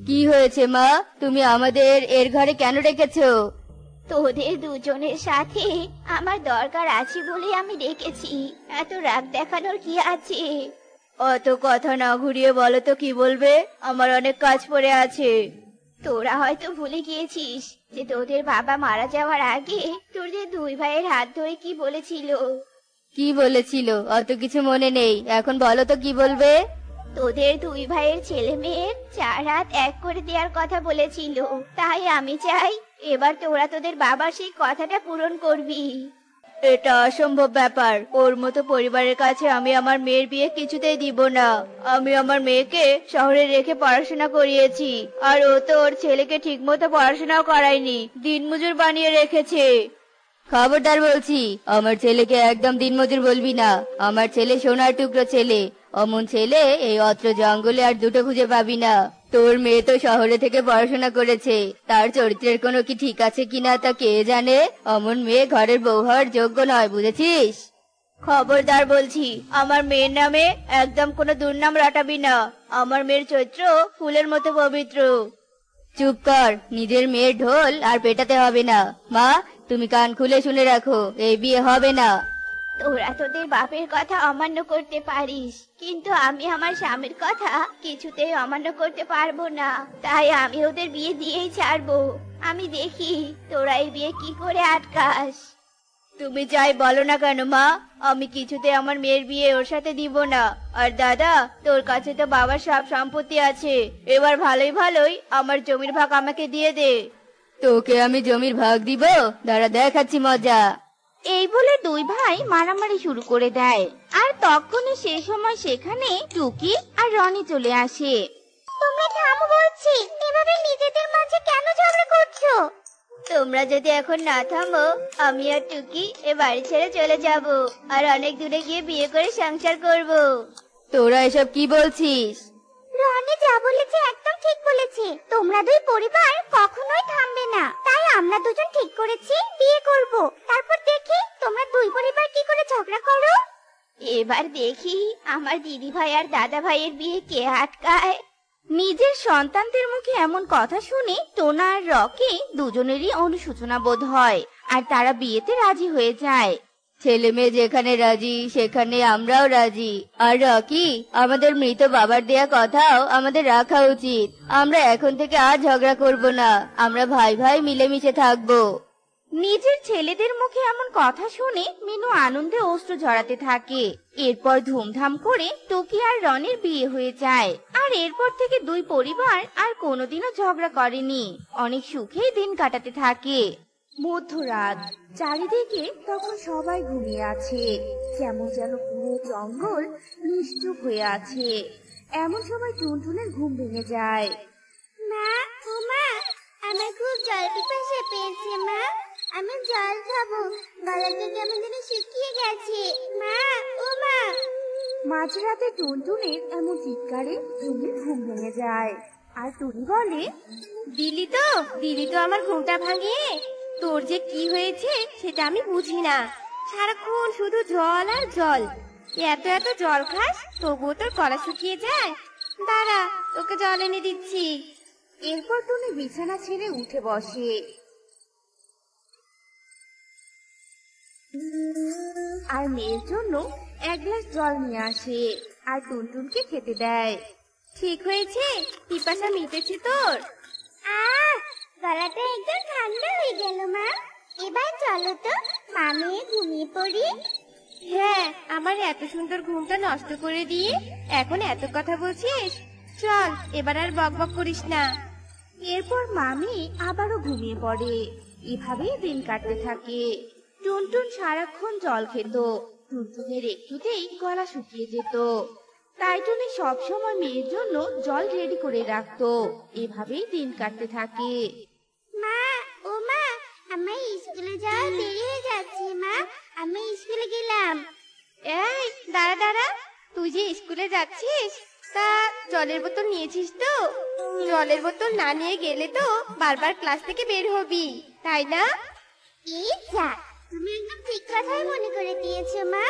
Speaker 6: কি হয়েছে মা, তুমি আমাদের এর ঘরে কেন ডেকেছো?
Speaker 2: তোদের দুজনের সাথে আমার দরকার আছে বলে আমি ডেকেছি। এত রাগ দেখানোর কি আছে?
Speaker 6: অত কথা না ঘুরিয়ে বলো তো কি বলবে, আমার অনেক কাজ পড়ে আছে।
Speaker 2: তোরা হয়তো ভুলে গিয়েছিস যে তোদের বাবা মারা যাওয়ার আগে তোদের দুই ভাইয়ের হাত ধরে কি বলেছিল।
Speaker 6: কি বলেছিল? অত কিছু মনে নেই, এখন বলো তো কি বলবে।
Speaker 2: তোদের দুই ভাইয়ের ছেলে মেয়ের 4 হাত এক করে দেওয়ার কথা বলেছিল। তাই আমি চাই এবার তোরা তোদের বাবার সেই কথাটা পূরণ করবি।
Speaker 6: এটা অসম্ভব ব্যাপার। ওর মতো পরিবারের কাছে আমি আমার মেয়ের বিয়ে কিছুতেই দিব না। আমি আমার মেয়েকে শহরে রেখে পড়াশোনা করিয়েছি, আর ও তো ওর ছেলেকে ঠিকমতো পড়াশোনাও করায়নি, দিনমজুর বানিয়ে রেখেছে। খবরদার বলছি, আমার ছেলেকে একদম দিনমজুর বলবি না। আমার ছেলে সোনার টুকরো ছেলে। অমন ছেলে এই অত্র জঙ্গলে আর দুটো খুঁজে পাবি না। তোর মেয়ে তো শহরে থেকে পড়াশোনা করেছে, তার চরিত্রের কোনো কি ঠিক আছে কিনা তা কে জানে। অমন মেয়ে ঘরের বউ হওয়ার যোগ্য নয়, বুঝেছিস? খবরদার বলছি, আমার মেয়ের নামে একদম কোনো দুর্নাম রটাবি না। আমার মেয়ের চরিত্র ফুলের মতো পবিত্র। চুপ কর, নিজের মেয়ের ঢোল আর পেটাতে হবে না। মা, তুমি কান খুলে শুনে রাখো, এই বিয়ে হবে না।
Speaker 2: তোরা তোদের বাপের কথা অমান্য করতে পারিস, কিন্তু আমি আমার স্বামীর কথা কিছুতেই অমান্য করতে পারবো না। তাই আমি ওদের বিয়ে দিয়েই ছাড়বো। আমি দেখি তোরা এই বিয়ে কি করে আটকাস।
Speaker 6: তুমি যাই বলো না কেন মা, আমি কিছুতে আমার মেয়ের বিয়ে ওর সাথে দিব না। আর দাদা, তোর কাছে তো বাবার সব সম্পত্তি আছে, এবার ভালোই ভালোই আমার জমির ভাগ আমাকে দিয়ে দে। তোকে আমি জমির ভাগ দিব, দাঁড়া দেখাচ্ছি মজা।
Speaker 5: এই বলে দুই ভাই মারামারি শুরু করে দেয়। আর তখনই সেই সময় সেখানে টুকি আর রনি চলে আসে।
Speaker 2: তোমরা থামো বলছি, এভাবে নিজেদের মাঝে কেন ঝগড়া করছো?
Speaker 6: তোমরা যদি এখন না থামো, আমি আর টুকি এ বাড়ি ছেড়ে চলে যাব, আর অনেক দূরে গিয়ে বিয়ে করে সংসার করব। তোরা এসব কি বলছিস?
Speaker 2: রনি যা বলেছে একদম ঠিক বলেছে। তোমরা দুই পরিবার কখনোই থামবে না, তাই আমরা দুজন ঠিক করেছি বিয়ে করব। তারপর দেখি তোমরা দুই পরিবার কি করে ঝগড়া করো।
Speaker 5: এবার দেখি আমার দিদি ভাই আর দাদা ভাইয়ের বিয়ে কে আটকায়। নিজের সন্তানদের মুখে এমন কথা শুনে টোনা আর রকি দুজনেরই অনুশোচনা বোধ হয়, আর তারা বিয়েতে রাজি হয়ে যায়।
Speaker 6: ছেলে মেয়ে যেখানে রাজি সেখানে আমরাও রাজি। আর রকি, আমাদের মৃত বাবার দেয়া কথাও আমাদের রাখা উচিত। আমরা এখন থেকে আর ঝগড়া করব না, আমরা ভাই ভাই মিলেমিশে থাকবো।
Speaker 5: নিজের ছেলেদের মুখে এমন কথা শুনে মিনু আনন্দে অশ্রু ঝরাতে থাকে। এরপর ধুমধাম করে টুকি আর রনির বিয়ে হয়ে যায়। আর এরপর থেকে দুই পরিবার আর কোনোদিনও ঝগড়া করেনি, অনেক সুখেই দিন কাটাতে থাকে। মধ্যরাত, চারিদিকে তখন সবাই ঘুমিয়ে আছে, কেমন যেন পুরো জঙ্গল নিশ্চুপ হয়ে আছে। এমন সময় টুনটুনের ঘুম ভেঙে যায়।
Speaker 2: মা, ও মা, আমার খুব জল পিপাসা পেয়েছে মা, আমি জল খাবো। গলাটা কেমন যেন শুকিয়ে গেছে। মা, ও মা।
Speaker 5: মাঝরাতে টুনটুনের এমন চিৎকারে টুনির ঘুম ভেঙে যায়। আর টুনি বলে, দিলি তো আমার ঘুমটা ভাঙিয়ে। তোর যে কি হয়েছে সেটা আমি বুঝি না, সারাক্ষণ শুধু জল আর জল। এত এত জল খাস তবুও তোর গলা শুকিয়ে যায়। দাঁড়া, তোকে জল এনে দিচ্ছি। এরপর টুনি বিছানা ছেড়ে উঠে বসে। আর মেয়ের জন্য এক গ্লাস জল নিয়ে আসে আর টুনটুনকে খেতে দেয়। ঠিক হয়েছে? পিপাসা মিটেছে তোর?
Speaker 2: গলাটা একদম ঠান্ডা হয়ে গেল মা। এবার চলো তো মামি ঘুমিয়ে পড়ি।
Speaker 5: হ্যাঁ, আমার এত সুন্দর ঘুমটা নষ্ট করে দিয়ে এখন এত কথা বলছিস? চল, এবার আর বকবক করিস না। এরপর মামি আবারও ঘুমিয়ে পড়ে। এভাবেই দিন কাটতে থাকে। টুনটুন সারাক্ষণ জল খেত, টুনটুনের একটুতেই গলা শুকিয়ে যেত। তাই টুনি সবসময় মেয়ের জন্য জল রেডি করে রাখতো। এভাবেই দিন কাটতে থাকে।
Speaker 2: মা, ও মা, আমার স্কুলে যাওয়া দেরি হয়ে যাচ্ছে মা, আমি স্কুলে গেলাম।
Speaker 5: এই দাঁড়া, তুই যে স্কুলে যাচ্ছিস, তা জলের বোতল নিয়েছিস তো? জলের বোতল না নিয়ে গেলে তো বারবার ক্লাস থেকে বের হবি, তাই না?
Speaker 2: এই যা, তুমি একদম ঠিক কথাই মনে করে দিয়েছো মা।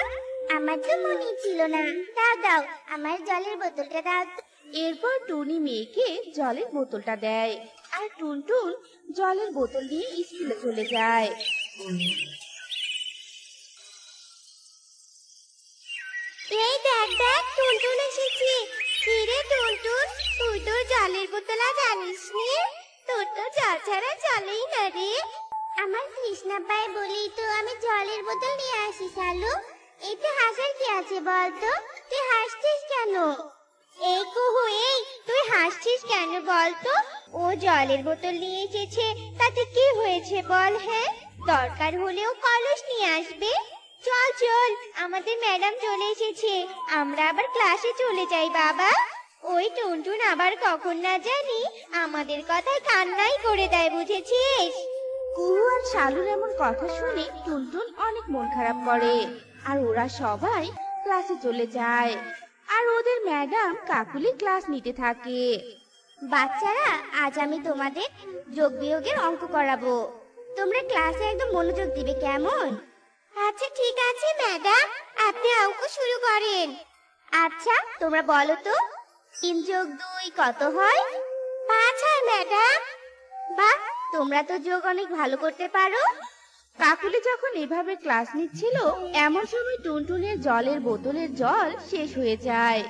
Speaker 2: আমার তো মনে ছিল না। দাও দাও, আমার জলের বোতলটা দাও তো।
Speaker 5: এরপর টুনি মেয়েকে জলের বোতলটা দেয়, আর টুনটুন জলের বোতল নিয়ে স্কুলে চলে যায়।
Speaker 2: এই দেখ দেখ, টুনটুন এসেছে। কি রে টুনটুন, তুই তো জলের বোতল আর জানিস নি? তোর তো জল ছাড়া চলেই না রে। আমার তৃষ্ণা পায় বলেই তো আমি জলের বোতল নিয়ে আসি শালু। এতে হাসার কি আছে বলতো? তুই হাসছিস কেন? এই কুহু, এই তুই হাসছিস কেন বলতো? ও জলের বোতল নিয়ে এসেছে, তাতে কি হয়েছে বল? হ্যাঁ, দরকার হলেও কলস নিয়ে আসবে। চল চল, আমাদের ম্যাডাম চলে এসেছে, আমরা আবার ক্লাসে চলে যাই বাবা। ওই টুনটুন আবার কখন না জানি আমাদের কথায় কান্নাই করে দেয়, বুঝেছিস?
Speaker 5: কুহু আর শালুর এমন কথা শুনে টুনটুন অনেক মন খারাপ করে। আর ওরা সবাই ক্লাসে চলে যায়। আর ওদের ম্যাডাম কাকুলি ক্লাস নিতে থাকে।
Speaker 2: বাচ্চারা, আজ আমি তোমাদের যোগ বিয়োগের অঙ্ক করাবো। তোমরা ক্লাসে একদম মনোযোগ দিবে, কেমন? আচ্ছা ঠিক আছে ম্যাডাম, আপনি অঙ্ক শুরু করেন। আচ্ছা, তোমরা বলো তো 3 যোগ 2 কত হয়? 5 হয় ম্যাডাম। বাহ, তোমরা তো যোগ অনেক ভালো করতে পারো।
Speaker 5: কাকুলি যখন এভাবে ক্লাস নিচ্ছিল, এমন সময় টুনটুনের জলের বোতলের জল শেষ হয়ে যায়।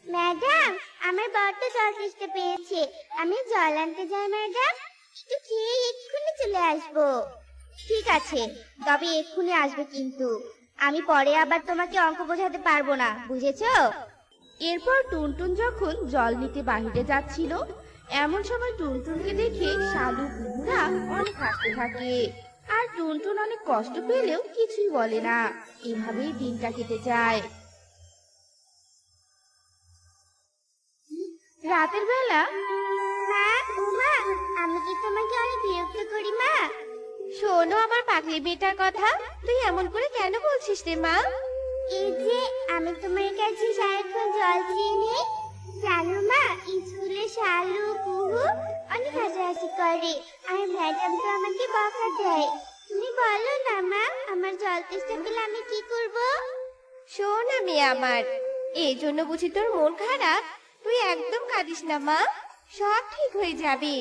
Speaker 2: ম্যাডাম, আমার বড্ড জল তেষ্টা পেয়েছে, আমি জল আনতে যাই ম্যাডাম। একটু খেয়ে এক্ষুনি চলে আসবো। ঠিক আছে, তবে এক্ষুনি আসবে কিন্তু। আমি পরে আবার তোমাকে অঙ্ক বোঝাতে পারবো না, বুঝেছো?
Speaker 5: এরপর টুনটুন যখন জল নিতে বাহিরে যাচ্ছিল, এমন সময় টুনটুনকে দেখে শালু কুকুরা অনেক হাসতে থাকে। আর টুনটুন অনেক কষ্ট পেলেও কিছুই বলে না। এভাবেই দিনটা কেটে যায়। রাতের বেলা
Speaker 2: মা, উমা, আমি কি তোমাকে অনেক বিরক্ত করি মা?
Speaker 5: শোনো আমার পাগলি বেটার কথা, তুই এমন করে কেন বলছিস রে মা?
Speaker 2: এই যে আমি তোমার কাছে সারাক্ষণ জল চেয়ে নিই, জানো মা, স্কুলে শালু কুহু অনেক হাসাহাসি করে, আর ম্যাডাম তো আমাকে বকা দেয়। তুমি বলো না মা, আমার জল তেষ্টা পেলে আমি কি করব?
Speaker 5: শোন আমি আমার, এই জন্য বুঝি তোর মন খারাপ? তুই একদম কাঁদিস না মা, সব ঠিক হয়ে যাবে।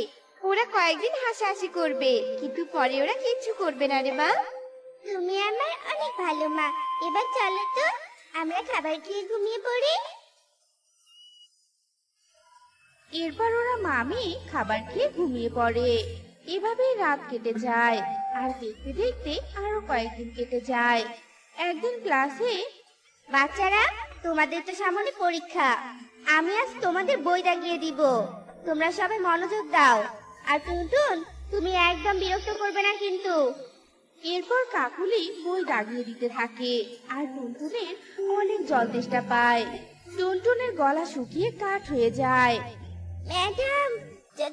Speaker 5: ওরা কয়েকদিন হাসাহাসি করবে, কিন্তু পরে ওরা কিচ্ছু করবে না রে মা।
Speaker 2: তুমি আমার অনেক ভালো মা। এবার চলো তো, আমরা খাবার খেয়ে ঘুমিয়ে পড়ি।
Speaker 5: এরপর ওরা মামি খাবার খেয়ে ঘুমিয়ে পড়ে। এভাবেই রাত কেটে যায়। আর দেখতে দেখতে আরো কয়েকদিন কেটে যায়। একদিন ক্লাসে
Speaker 2: বাচ্চারা, তোমাদের তো সামনে পরীক্ষা। আমি আজ তোমাদের বই দাগিয়ে দিব, তোমরা সবাই মনোযোগ দাও। আর টুনটুন, তুমি একদম বিরক্ত করবে না কিন্তু।
Speaker 5: এরপর কাকুলি বই দাগিয়ে দিতে থাকে। আর টুনটুনের অনেক জল তেষ্টা পায়। টুনটুনের গলা শুকিয়ে কাঠ হয়ে যায়।
Speaker 2: ম্যাডাম, জল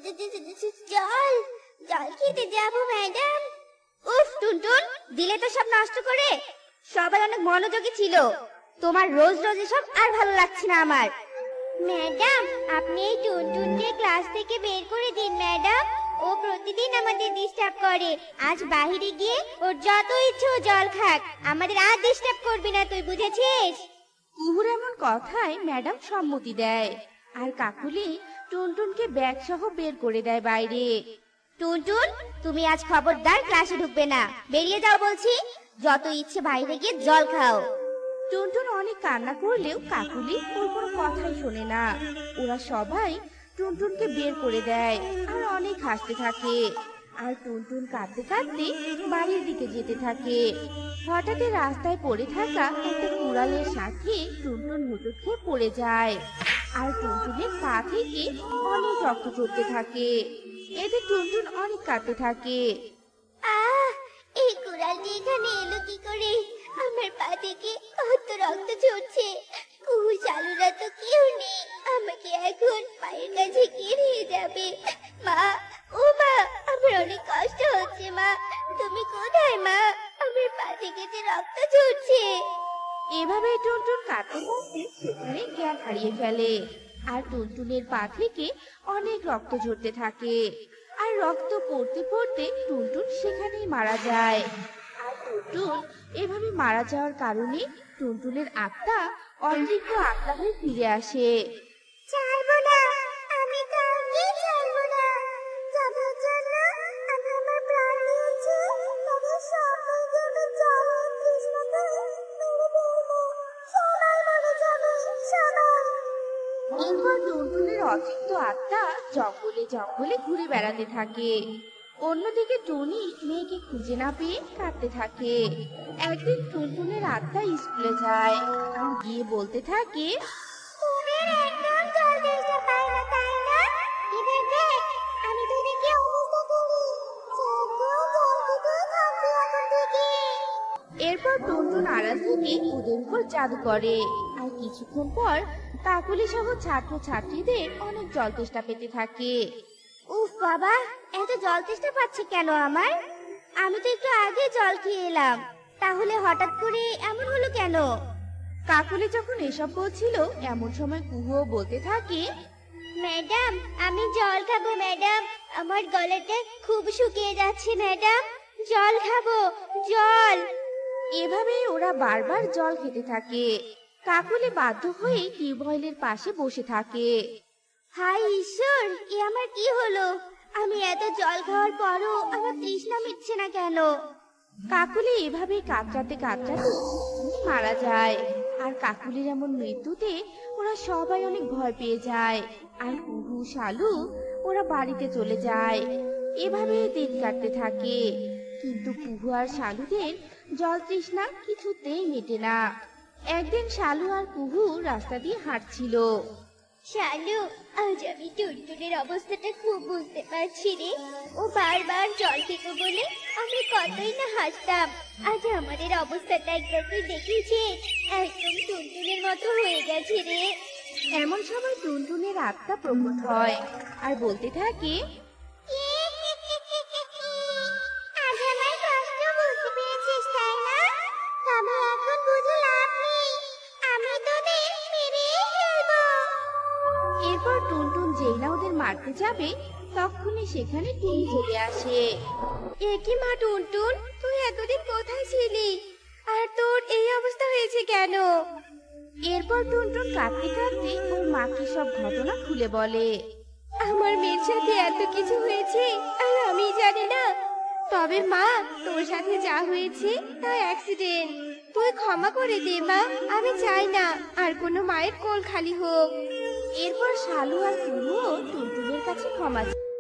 Speaker 2: জল খেতে যাবো ম্যাডাম। উফ টুনটুন, দিলে তো সব নষ্ট করে। সবাই অনেক মনোযোগী ছিল, তোমার রোজ রোজ এসব আর ভালো লাগছে না আমার। ম্যাডাম, আপনি এই টুনটুনকে ক্লাস থেকে বের করে দিন ম্যাডাম। ও প্রতিদিন আমাদের ডিস্টার্ব করে। আজ বাইরে গিয়ে ওর যত ইচ্ছে ও জল খাক, আমাদের আর ডিস্টার্ব করবি না, তুই বুঝেছিস?
Speaker 5: কুহুর এমন কথায় ম্যাডাম সম্মতি দেয়। আর কাকুলি টুনটুনকে ব্যাগ সহ বের করে দেয় বাইরে।
Speaker 2: টুনটুন, তুমি আজ খবরদার ক্লাসে ঢুকবে না, বেরিয়ে যাও বলছি। যত ইচ্ছে বাইরে গিয়ে জল খাও।
Speaker 5: টুনটুন অনেক কান্না করলেও কাকুলি ওর কোনো কথাই শোনে না। ওরা সবাই টুনটুনকে বের করে দেয় আর অনেক হাসতে থাকে। আর টুনটুন কাঁদতে কাঁদতে বাড়ির দিকে যেতে থাকে। হঠাৎ রাস্তায় পড়ে থাকা একটা কুড়ালের সাথে টুনটুন হোঁচট খেয়ে পড়ে যায়। আর টুনটুনের পা থেকে অনেক রক্ত ঝরতে থাকে। এতে টুনটুন অনেক কাঁদতে থাকে।
Speaker 2: আহ, এই কুড়ালটি এখানে এলো কি করে? আমার পা থেকে কত রক্ত ঝরছে। কুহু চালুরা তো কেউ নেই, আমাকে এখন পায়ের কাছে কে নিয়ে যাবে? মা, ও মা, আমার অনেক কষ্ট হচ্ছে মা। তুমি কোথায় মা? আমার পা থেকে যে রক্ত ঝরছে।
Speaker 5: এভাবে টুনটুন কাঁদতে কাঁদতে সেখানে জ্ঞান হারিয়ে ফেলে। আর টুনটুনের পা থেকে অনেক রক্ত ঝরতে থাকে। আর রক্ত পড়তে পড়তে টুনটুন সেখানেই মারা যায়। আর টুনটুন এভাবে মারা যাওয়ার কারণে টুনটুনের আত্মা অদৃশ্য আত্মা হয়ে ফিরে আসে।
Speaker 2: ছাড়বো না, আমি কাউকে ছাড়বো না। যাদের জন্য আমি আমার প্রাণ দিয়েছি, তাদের সবাইকে আমি জলের তৃষ্ণাতে মেরে ফেলবো। সবাই মরে যাবে, সবাই।
Speaker 5: এরপর টুনটুনের অতৃপ্ত আত্মা জঙ্গলে জঙ্গলে ঘুরে বেড়াতে থাকে। অন্যদিকে টুনি মেয়েকে খুঁজে না পেয়ে কাঁদতে থাকে। একদিন টুনটুনের আত্মা স্কুলে যায় আর গিয়ে বলতে থাকে,
Speaker 2: তোদের একদম জল তেষ্টা পায় না, তাই না? এবার দেখ আমি তোদের কি অবস্থা করি। যে কেউ জল খেতেই থাকবে এখন থেকে।
Speaker 5: এরপর টুনটুন আড়াল থেকে ওদের উপর জাদু করে। আর কিছুক্ষণ পর কাকুলি সহ ছাত্র ছাত্রীদের অনেক জল তেষ্টা পেতে থাকে।
Speaker 2: উফ বাবা, এত জল তেষ্টা পাচ্ছে কেন আমার? আমি তো একটু আগে জল খেয়ে এলাম, তাহলে হঠাৎ করে এমন হলো কেন?
Speaker 5: কাকুলি যখন এসব বলছিল এমন সময় কুহুও বলতে থাকে,
Speaker 2: ম্যাডাম, আমি জল খাবো ম্যাডাম। আমার গলাটা খুব শুকিয়ে যাচ্ছে ম্যাডাম, জল খাবো, জল।
Speaker 5: এভাবেই ওরা বারবার জল খেতে থাকে। কাকুলি বাধ্য হয়ে টিউবওয়েলের পাশে বসে থাকে।
Speaker 2: হায় ঈশ্বর, এ আমার কি হলো? আমি এত জল খাওয়ার পরও আমার তৃষ্ণা মিটছে না কেন?
Speaker 5: কাকুলি এভাবেই কাতরাতে কাতরাতে মারা যায়। আর কাকুলির এমন মৃত্যুতে ওরা সবাই অনেক ভয় পেয়ে যায়। আর কুহু শালু ওরা বাড়িতে চলে যায়। এভাবে দিন কাটতে থাকে। কিন্তু কুহু আর শালুদের জল তৃষ্ণা কিছুতেই মেটে না। একদিন শালু আর কুহু রাস্তা দিয়ে হাঁটছিল।
Speaker 2: শালু, আজ আমি টুনটুনের অবস্থাটা খুব বুঝতে পারছি রে। ও বারবার জল খেতে বলে আমি কতই না হাসতাম। আজ আমাদের অবস্থাটা একবার তুই দেখেছিস, একদম টুনটুনের মতো হয়ে গেছে রে।
Speaker 5: এমন সময় টুনটুনের আত্মা প্রকট হয় আর বলতে থাকে,
Speaker 2: আজ আমার কষ্ট বুঝতে পেরেছিস তাই না? তবে এখন বুঝে লাভ নেই, আমি তোদের মেরেই ফেলবো।
Speaker 5: এরপর টুনটুন যেই না ওদের মারতে যাবে তখনই সেখানে টুনি চলে আসে।
Speaker 1: এ কি মা টুনটুন, তুই এতদিন কোথায় ছিলি আর তোর এই অবস্থা হয়েছে কেন?
Speaker 5: এরপর টুনটুন কাঁদতে কাঁদতে ওর মাকে সব ঘটনা খুলে বলে।
Speaker 1: আমার মেয়ের সাথে এত কিছু হয়েছে আর আমি জানি না। তবে মা, তোর সাথে যা হয়েছে তা অ্যাক্সিডেন্ট। তুই ক্ষমা করে দে মা, আমি চাই না আর কোনো মায়ের কোল খালি হোক।
Speaker 5: এরপর শালু আর কুহুও টুনটুনের কাছে ক্ষমা চায়।